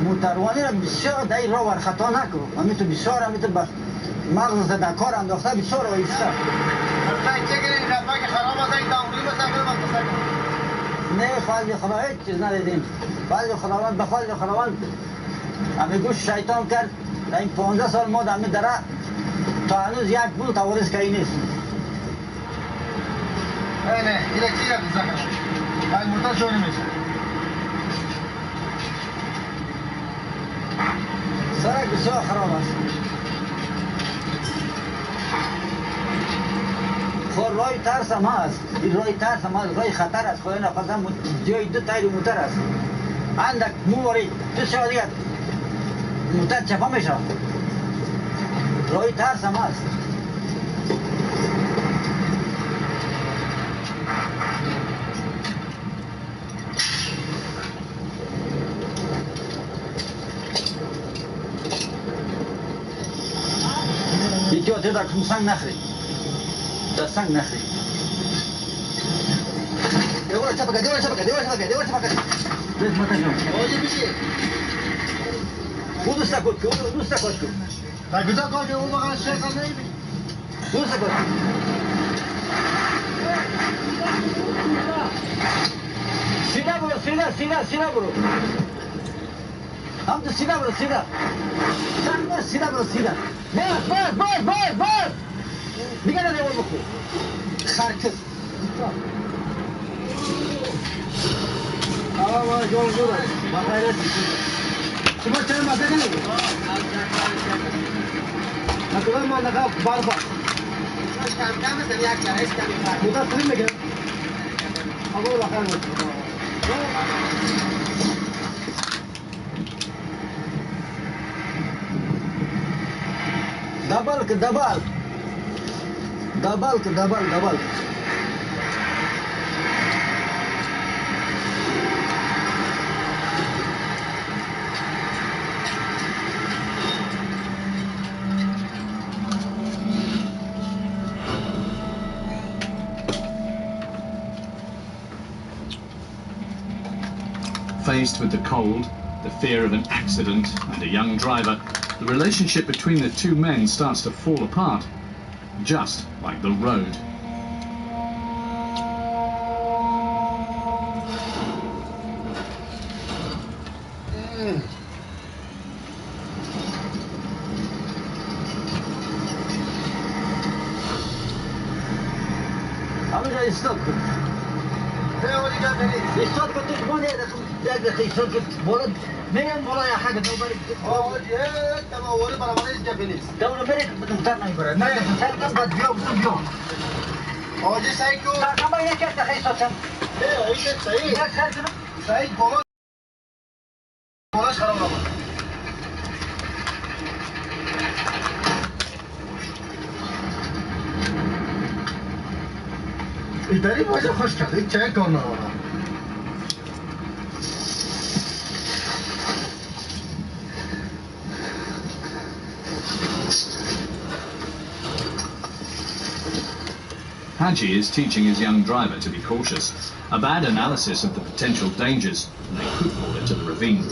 موتروانی را بسیار در این راه ور خطا نکن همی تو بسیار همی تو مغز در کار انداخته بسیار رو ایستا چه گیری رفا که خراب آزه این داغلی بسکر من بسکر نه فضل خدا هیچ چیز ندیدیم فضل خداوند به فضل خداوند همی گوش شیطان کرد در این 15 سال ما در همی دره تا هنوز یک بول توارز که این نیست نه اینه چی رفت بسکر باید موتر شو نمیشه سرک بسیار خراب است خور رای ترس هم هست این رای ترس هم هست رای خطر است خواهی نفسم جای دو تایر موتر است اندک مواری تو شادیت موتر چپا میشه رای ترس هم هست یکی آتی در کم سنگ نخری در سنگ نخری دیوار چپا کرد دیوار چپا کرد دیوار چپا کرد دیوار چپا کرد بیت موتر جان آجی بشی او دوستا کن او دوستا کن در کجا کن که اون بقیل شیخ هم نیبی دوستا کن سیده برو سیده برو هم تو سیده برو سیده سنگ برو سیده برو سیده باز دیگه نه دیوار بخور خرکس آقا جان بود بخیرت شما چرا مزه نگید مثلا ما نقاب باربا موتر سلیم میگه آقا بخیر بود دبل Faced with the cold, the fear of an accident and a young driver, the relationship between the two men starts to fall apart, just like the road. همه جا استاپ کن استاد كنت تبغى يا استاد كنت ولد مين ولا يا حاجه نوبري انت موري برا ما يجي بليس دولة بريك بتمترنا يبرا ما تسال كم قد يوم اوجي سايكو كم هي كده خيسه ايه ايش سعيد يا سعيد بولاش خراب इधर मुझे खुश कर दी check करना होगा Haji is teaching his young driver to be cautious. A bad analysis of the potential dangers, and they could fall into the ravine.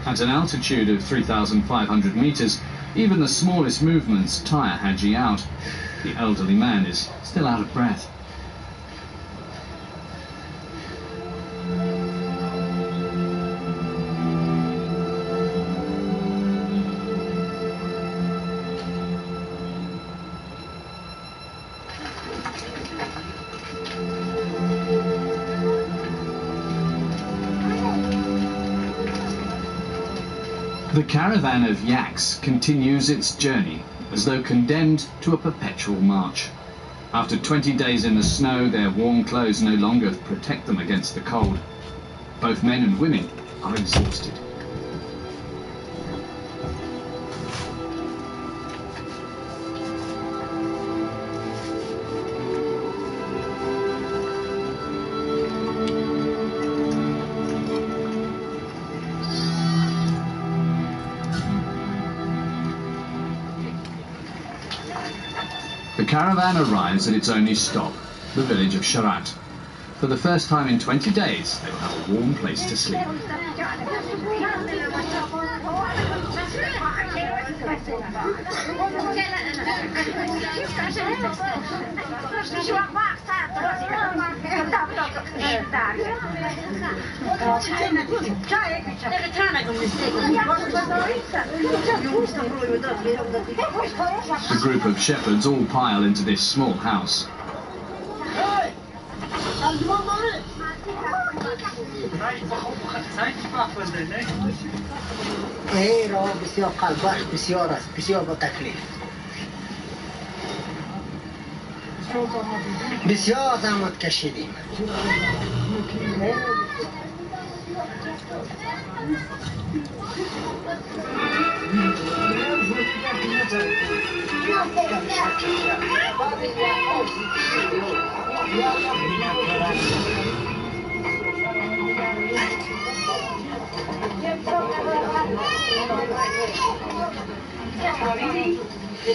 At an altitude of 3,500 meters, even the smallest movements tire Haji out. The elderly man is still out of breath. The caravan of yaks continues its journey as though condemned to a perpetual march. After 20 days in the snow, their warm clothes no longer protect them against the cold. Both men and women are exhausted. The caravan arrives at its only stop, the village of Sharat. For the first time in 20 days, they will have a warm place to sleep. The group of shepherds all pile into this small house. بسیار قلبش بسیار است بسیار با تکلیف بسیار زحمت کشیدیم A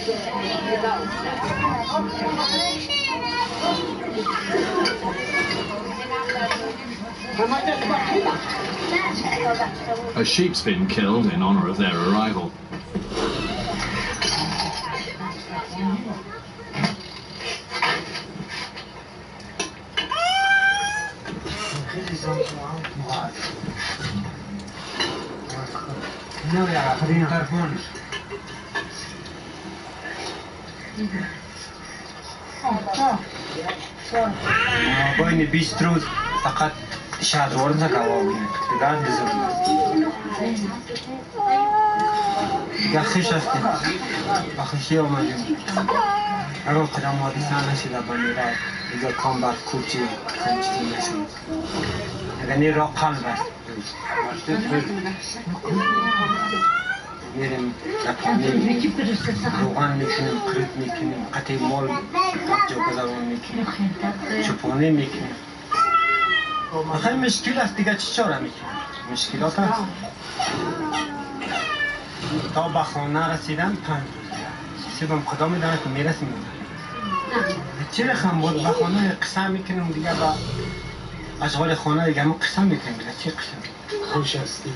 sheep's been killed in honor of their arrival. باید 20 روز فقط شهروار نکوابیم دیگر نزدیم دیگر خیش هستیم با خیشی آمدیم اگر قدم حادثه نشده با میره دیگر کام بر کوچی خیلی نشد اگر نی را قلب است میریم نکنیم روغن میکنیم قریب میکنیم قطعی مال جا گذارون میکنیم چپانه میکنیم خیلی مشکل است دیگه چی چاره میکنیم مشکلات هست تا به خانه رسیدن 5 روز سیبم خدا میدانه که میرسیم چی رخم بود به خانه قسم میکنیم دیگه با اشغال خانه دیگه همون قسم میکنیم دیگه چی قسم خوش هستی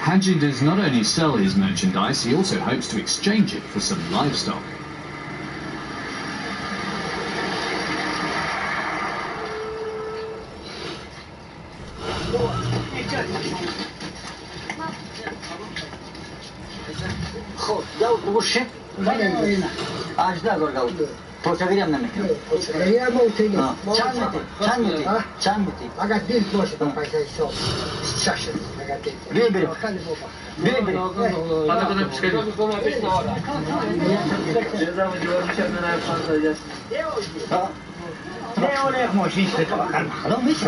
Haji does not only sell his merchandise, he also hopes to exchange it for some livestock. خب گاوت بگوشه؟ $18 گاوت پرچگیری هم نمیکنم چند میتی؟ اگر دیل باشه با پیسه حساب 6 بریم بریم نه اون یک ماشین شده حالا میشه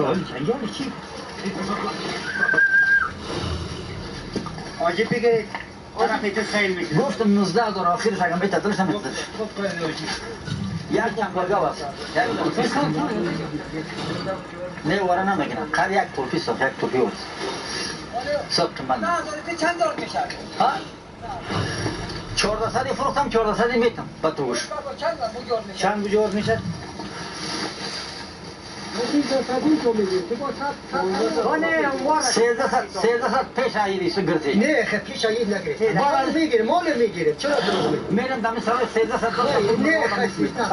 چی؟ آجی بگه طرفی تو سیل میشه گفتم $19 آخرش اگه بیت دلش نمیده یک جنگل گاو است نه وارا نمیگیرم قر یک ترپی صاف یک ترپی است صاف من چند دار میشه؟ ها 1400 فروختم 1400 میتم با توش چند بجور میشه؟ سیزده پیش آیدی سو گرتی نه خب پیش آید نگیری مال میگیری مال میگیری چرا دروغ میگی میرم دم سر 1300 نه خسیس نه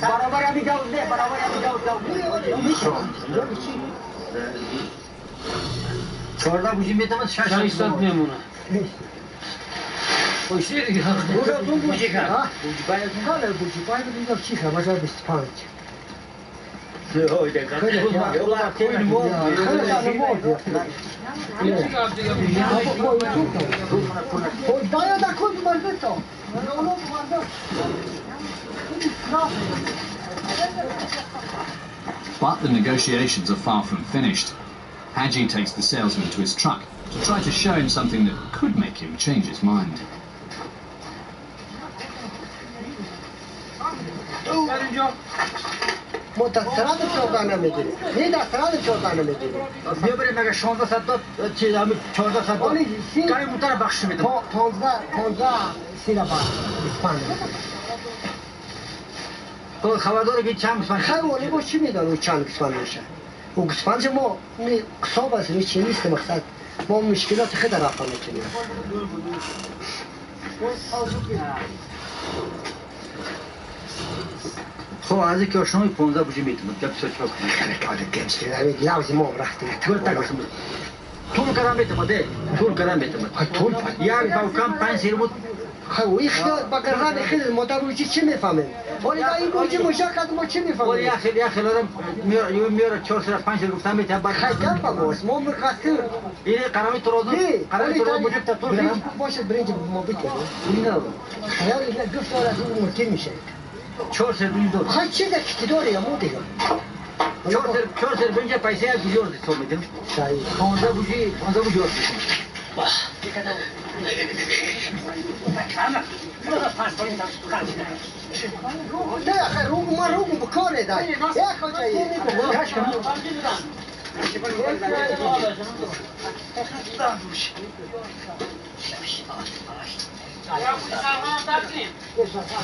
برابر میگم نه برابر میگم میشه 14 بوجی میتم 600 میمونه خوشی دیگه اون بوجی کن بوجی باید میگم چی خواهم از 25 But the negotiations are far from finished. Haji takes the salesman to his truck to try to show him something that could make him change his mind. ما دستراد 14 نمیگیریم نه دستراد 14 نمیگیریم بیا بریم اگه 1600 داد چیز همین 1400 داد کاری مونتر بخش میدم 15 سیره با اسپانیا تو خبرداری که چند اسپانیا خیلی با چی میدان او چند اسپانیا میشه او اسپانیا ما قصاب است چی نیست مقصد ما مشکلات خود رفع میکنیم خب از اینکه آشنای 15 بوجی میتونم جب سوچ بکنم آده گنج که همین لوزی ما رفتیم طول کردم میتونم ده طول کردم میتونم یک باوکم 5 سیر بود خیلی خیلی با گرزان خیلی مادر روچی چی میفهمیم ولی با این روچی مشاکت ما چی میفهمیم ولی خیلی آدم میاره 4 سیر 5 سیر گفتم میتونم خیلی گرم باست ما میخواستیم اینه قرامی تو روزو قرامی تو روزو بوجب تا طول کردم باشد برنج ما بکنیم نه خیال اینه 2 سال از اون ممکن میشه 4 سیر برنج دور خیلی چیز که داری یا مو دیگه 4 سیر برنج پیسه یک بجور دید تو میدیم 15 بوجی آرد نه خیر روگو ما روگو بکاره دای یک کجایی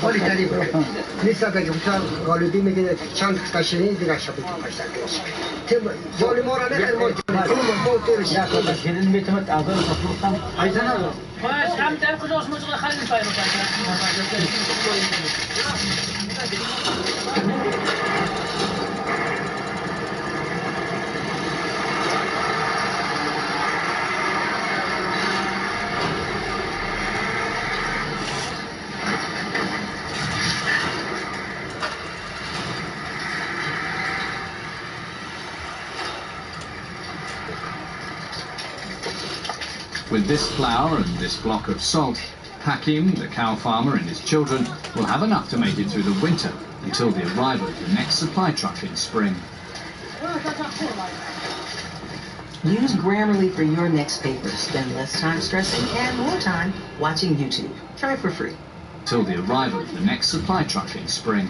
ولی کلی برو نیست بگم تا غالبی میگه چند تا شیرین دیگه شبیه پایسته تم جالی ما را نخیر ما جالی ما شیرین میتونم تعذر تفروختم ایزن ندارم باش هم در کجاست مجرد خیلی فایل With this flour and this block of salt, Hakim, the cow farmer, and his children will have enough to make it through the winter until the arrival of the next supply truck in spring. Use Grammarly for your next paper. Spend less time stressing and more time watching YouTube. Try it for free. Till the arrival of the next supply truck in spring.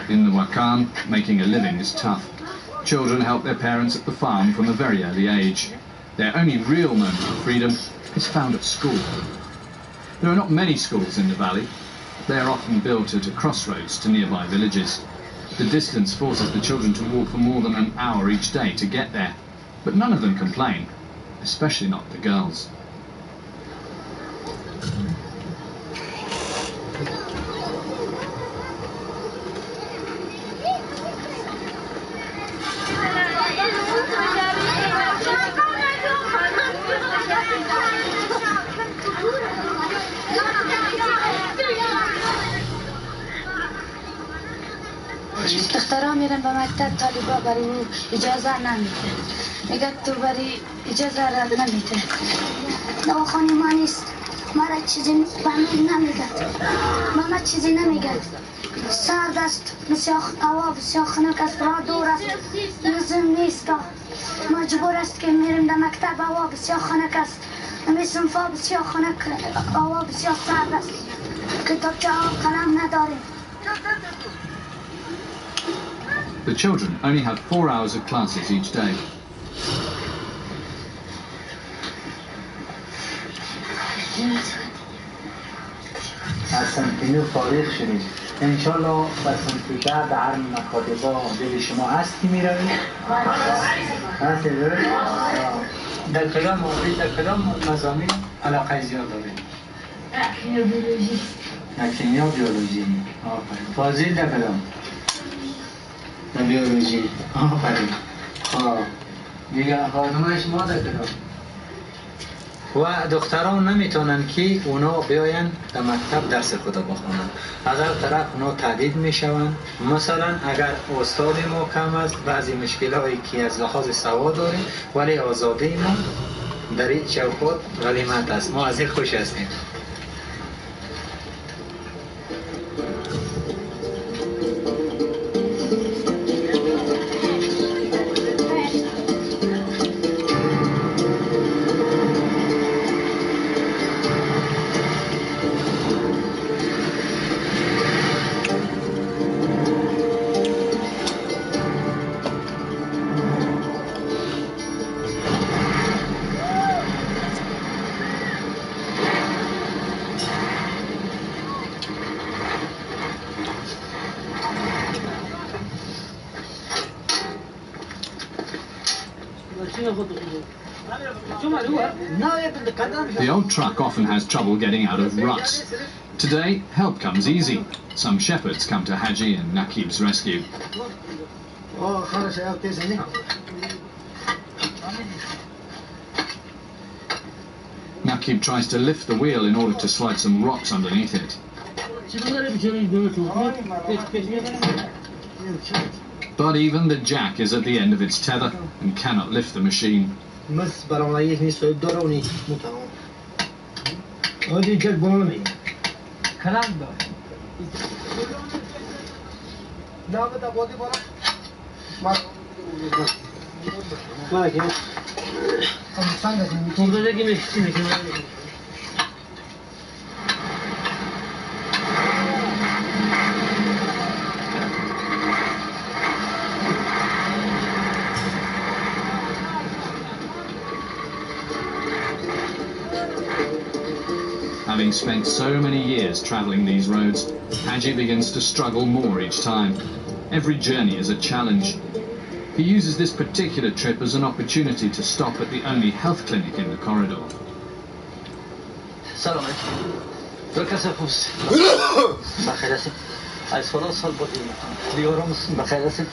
In the Wakam, making a living is tough. Children help their parents at the farm from a very early age. Their only real moment of freedom is found at school. There are not many schools in the valley. They are often built at a crossroads to nearby villages. The distance forces the children to walk for more than an hour each day to get there. But none of them complain, especially not the girls. دخترها میرن به مکتب طالبا برای او اجازه نمیده میگه تو بری اجازه را نمیده دواخانه ما نیست مرا چیزی فهمید نمیگه ماما چیزی نمیگه سرد است بسیار هوا بسیار خنک است راه دور است لزوم نیست مجبور است که میریم در مکتب هوا بسیار خنک است صنفا بسیار خنک هوا بسیار سرد است کتابچه ها قلم نداریم. The children only have 4 hours of classes each day. از سنتینو فارغ شدید انشالله بر سنتیده به هر مکاتبا دل شما هست که می روید؟ هست در کدام مضامین علاقه زیاد دارید؟ کیمیا بیولوژی آفرین فاضل در کدام؟ در بیولوژی آفرین دیگه خانمای شما در کدام؟ و دختران نمیتونن که اونا بیاین در مکتب درس خدا بخونن از هر طرف اونا تهدید میشون مثلا اگر استاد ما کم است بعضی مشکلاتی که از لحاظ سواد داریم ولی آزادی ما در این چوکات غنیمت است ما از این خوش هستیم. The old truck often has trouble getting out of ruts. Today, help comes easy. Some shepherds come to Haji and Naqib's rescue. Naqib tries to lift the wheel in order to slide some rocks underneath it. But even the jack is at the end of its tether and cannot lift the machine. Having spent so many years travelling these roads, Hadji begins to struggle more each time. Every journey is a challenge. He uses this particular trip as an opportunity to stop at the only health clinic in the corridor. سلام علیکم. دکتر خوبس. بخیر هستید. از سال بودیم. دیگران بخیر هستید.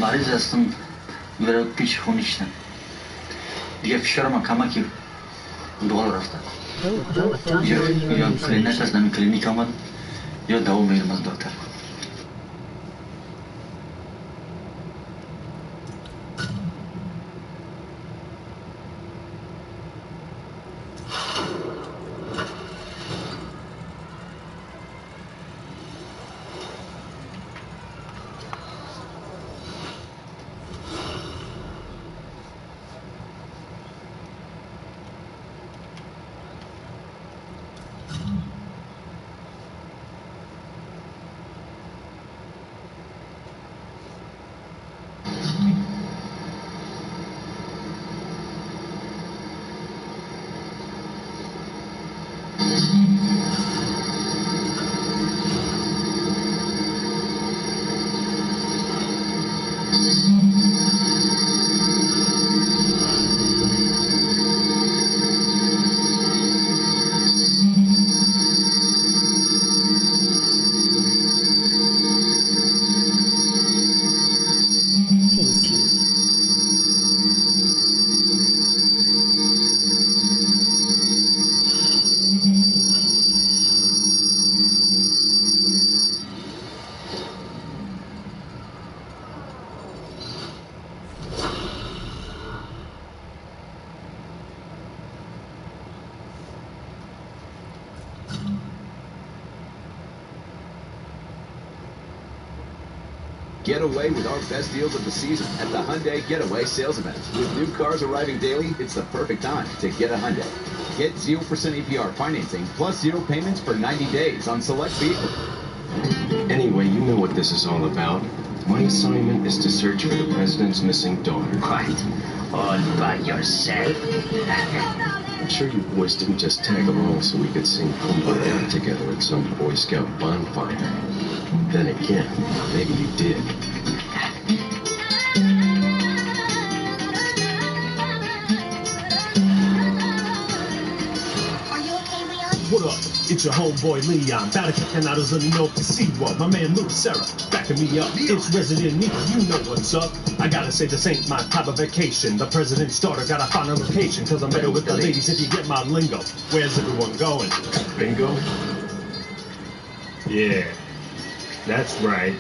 مریض هستم برای پیش خونیشتم دیگه فشارم کمکی دوال رفتم یا کلینیک از نمی کلینیک آمد یا دوا میرم از دکتر Get away with our best deals of the season at the Hyundai Getaway Sales Event. With new cars arriving daily, it's the perfect time to get a Hyundai. Get 0% APR financing plus 0 payments for 90 days on select vehicles. Anyway, you know what this is all about. My assignment is to search for the president's missing daughter. Right. All by yourself? I'm sure you boys didn't just tag along so we could sing Kumbaya together at some Boy Scout bonfire. Then again, maybe you did. What up? It's your homeboy Leon. About to kick out of the New York Casino. My man Luke Sarah backing me up. It's Resident Nick, you know what's up. I gotta say this ain't my type of vacation. The president's daughter gotta find a location. Cause I'm better with the ladies if you get my lingo. Where's everyone going? Bingo? Yeah, that's right.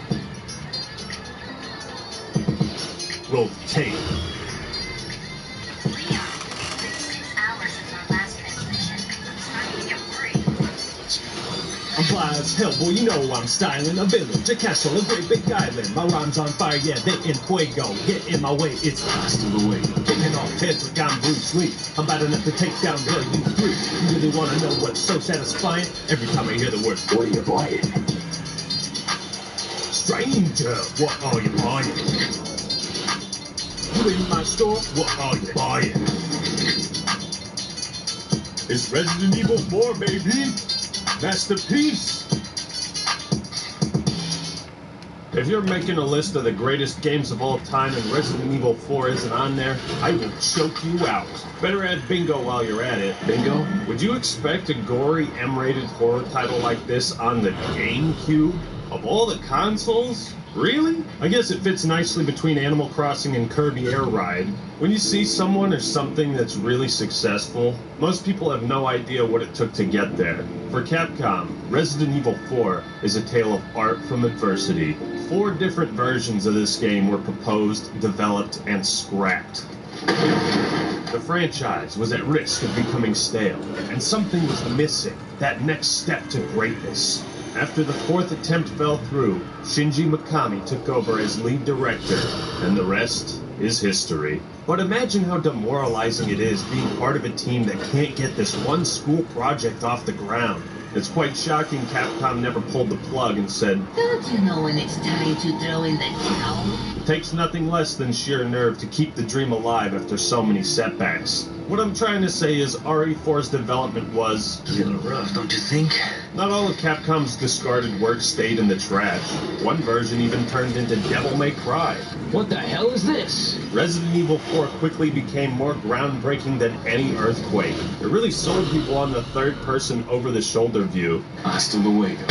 Roll tape. I'm fly as hell, boy, you know I'm styling. A village, a castle, a great big island. My rhyme's on fire, yeah, they in fuego. Get in my way, it's hostile away. Kicking off heads like I'm Bruce Lee. I'm bad enough to take down the U3. You really wanna know what's so satisfying? Every time I hear the word, what are you buying? Stranger, what are you buying? You in my store, what are you buying? It's Resident Evil 4, baby! Masterpiece! If you're making a list of the greatest games of all time and Resident Evil 4 isn't on there, I will choke you out. Better add bingo while you're at it. Bingo? Would you expect a gory M-rated horror title like this on the GameCube? Of all the consoles? Really? I guess it fits nicely between Animal Crossing and Kirby Air Ride. When you see someone or something that's really successful, most people have no idea what it took to get there. For Capcom, Resident Evil 4 is a tale of art from adversity. 4 different versions of this game were proposed, developed, and scrapped. The franchise was at risk of becoming stale, and something was missing, that next step to greatness. After the 4th attempt fell through, Shinji Mikami took over as lead director, and the rest is history. But imagine how demoralizing it is being part of a team that can't get this one school project off the ground. It's quite shocking Capcom never pulled the plug and said, "Don't you know when it's time to throw in the towel?" It takes nothing less than sheer nerve to keep the dream alive after so many setbacks. What I'm trying to say is RE4's development was a little rough, don't you think? Not all of Capcom's discarded work stayed in the trash. One version even turned into Devil May Cry. What the hell is this? Resident Evil 4 quickly became more groundbreaking than any earthquake. It really sold people on the third-person over-the-shoulder view, Hasta luego,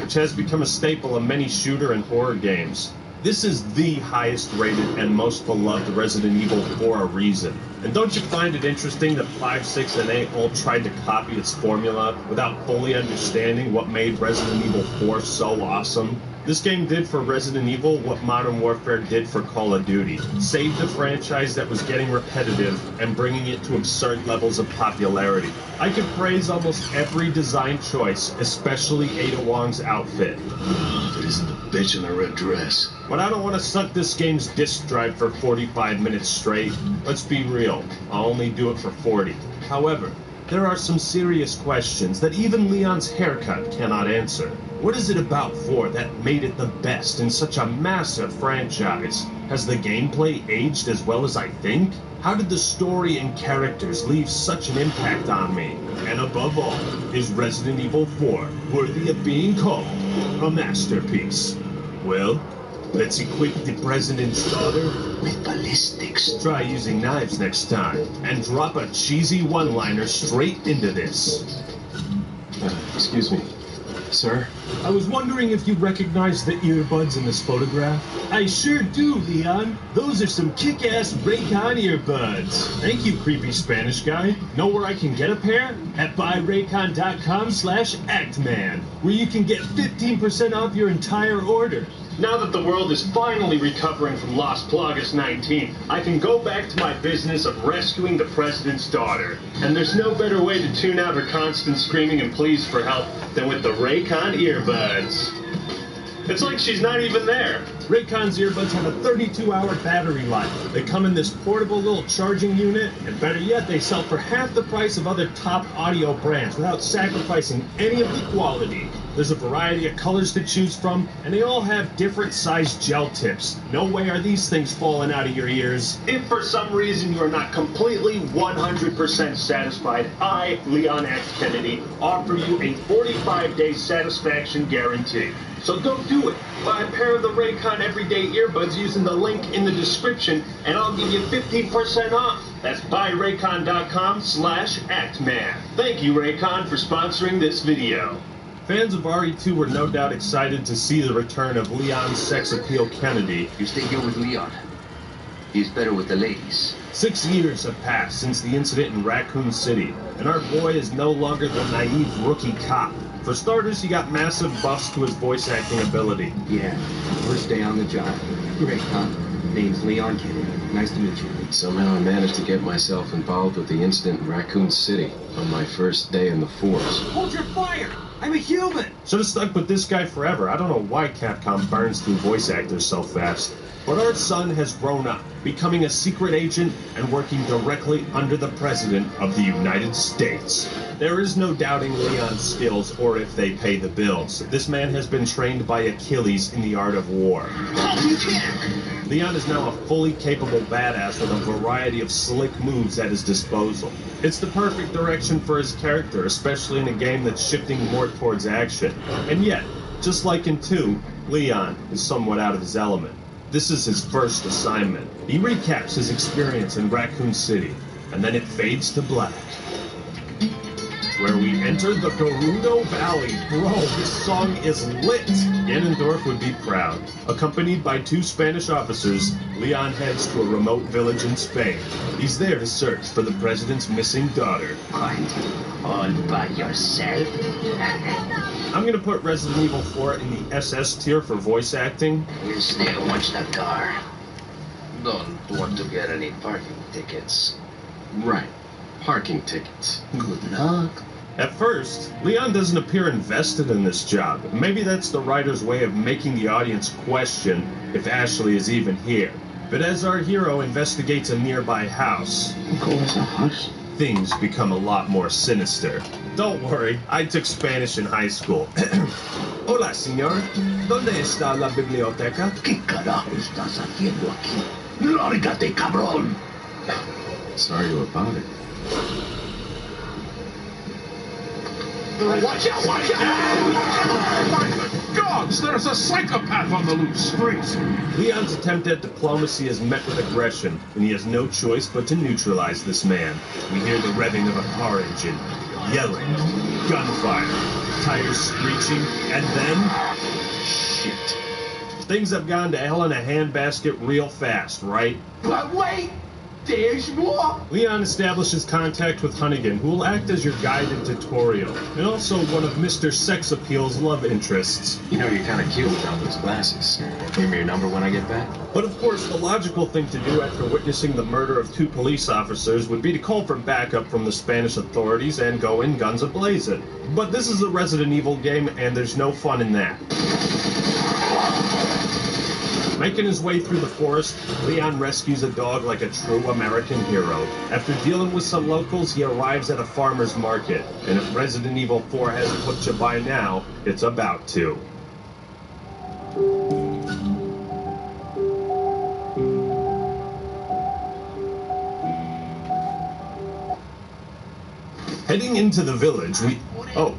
which has become a staple of many shooter and horror games. This is the highest rated and most beloved Resident Evil for a reason. And don't you find it interesting that 5, 6, and 8 all tried to copy its formula without fully understanding what made Resident Evil 4 so awesome? This game did for Resident Evil what Modern Warfare did for Call of Duty. Saved a franchise that was getting repetitive and bringing it to absurd levels of popularity. I could praise almost every design choice, especially Ada Wong's outfit. If it isn't the bitch in the red dress. But I don't want to suck this game's disk drive for 45 minutes straight. Let's be real, I'll only do it for 40. However, there are some serious questions that even Leon's haircut cannot answer. What is it about 4 that made it the best in such a massive franchise? Has the gameplay aged as well as I think? How did the story and characters leave such an impact on me? And above all, is Resident Evil 4 worthy of being called a masterpiece? Well, let's equip the president's daughter with ballistics. Try using knives next time, and drop a cheesy one-liner straight into this. Excuse me, sir? I was wondering if you recognize the earbuds in this photograph? I sure do, Leon. Those are some kick-ass Raycon earbuds. Thank you, creepy Spanish guy. Know where I can get a pair? At buyraycon.com/actman, where you can get 15% off your entire order. Now that the world is finally recovering from Lost Plagas 19, I can go back to my business of rescuing the president's daughter. And there's no better way to tune out her constant screaming and pleas for help than with the Raycon earbuds. It's like she's not even there. Raycon's earbuds have a 32-hour battery life. They come in this portable little charging unit, and better yet, they sell for half the price of other top audio brands without sacrificing any of the quality. There's a variety of colors to choose from, and they all have different sized gel tips. No way are these things falling out of your ears. If for some reason you are not completely 100% satisfied, I, Leon X. Kennedy, offer you a 45-day satisfaction guarantee. So go do it. Buy a pair of the Raycon Everyday Earbuds using the link in the description, and I'll give you 15% off. That's buyraycon.com/actman. Thank you, Raycon, for sponsoring this video. Fans of RE2 were no doubt excited to see the return of Leon's sex appeal Kennedy. You stay here with Leon. He's better with the ladies. 6 years have passed since the incident in Raccoon City, and our boy is no longer the naive rookie cop. For starters, he got massive buffs to his voice acting ability. Yeah, first day on the job. Great, huh? Name's Leon Kennedy. Nice to meet you. Somehow I managed to get myself involved with the incident in Raccoon City on my first day in the force. Hold your fire! I'm a human! Should have stuck with this guy forever. I don't know why Capcom burns through voice actors so fast. But our son has grown up, becoming a secret agent and working directly under the President of the United States. There is no doubting Leon's skills or if they pay the bills. This man has been trained by Achilles in the art of war. Leon is now a fully capable badass with a variety of slick moves at his disposal. It's the perfect direction for his character, especially in a game that's shifting more towards action. And yet, just like in 2, Leon is somewhat out of his element. This is his first assignment. He recaps his experience in Raccoon City, and then it fades to black. Where we enter the Gerudo Valley. Bro, this song is lit! Ganondorf would be proud. Accompanied by 2 Spanish officers, Leon heads to a remote village in Spain. He's there to search for the president's missing daughter. What? All by yourself? I'm gonna put Resident Evil 4 in the SS tier for voice acting. We'll stay and watch the car. Don't want to get any parking tickets. Right. Parking tickets. Good luck. At first, Leon doesn't appear invested in this job. Maybe that's the writer's way of making the audience question if Ashley is even here. But as our hero investigates a nearby house, things become a lot more sinister. Don't worry, I took Spanish in high school. Hola, señor. ¿Dónde está la biblioteca? ¿Qué carajo estás haciendo aquí? ¡Lárgate, cabrón! Sorry about it. Watch out! Watch out! My gods! There's a psychopath on the loose! Freeze! Leon's attempt at diplomacy is met with aggression, and he has no choice but to neutralize this man. We hear the revving of a car engine, yelling, gunfire, tires screeching, and then... shit. Things have gone to hell in a handbasket real fast, right? But wait! There's more! Leon establishes contact with Hunnigan, who will act as your guide and tutorial, and also one of Mr. Sex Appeal's love interests. You know, you're kind of cute without those glasses. Give me your number when I get back. But of course, the logical thing to do after witnessing the murder of 2 police officers would be to call for backup from the Spanish authorities and go in guns a-blazing. But this is a Resident Evil game, and there's no fun in that. Making his way through the forest, Leon rescues a dog like a true American hero. After dealing with some locals, he arrives at a farmer's market. And if Resident Evil 4 hasn't hooked you by now, it's about to. Heading into the village, we... Oh,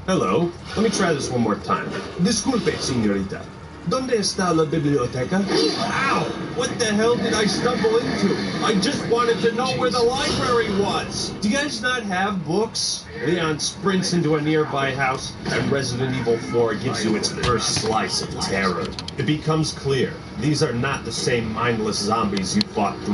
hello. Let me try this one more time. Disculpe, señorita. ¿Dónde está la biblioteca? Ow! What the hell did I stumble into? I just wanted to know where the library was! Do you guys not have books? Leon sprints into a nearby house, and Resident Evil 4 gives you its first slice of terror. It becomes clear, these are not the same mindless zombies you fought through.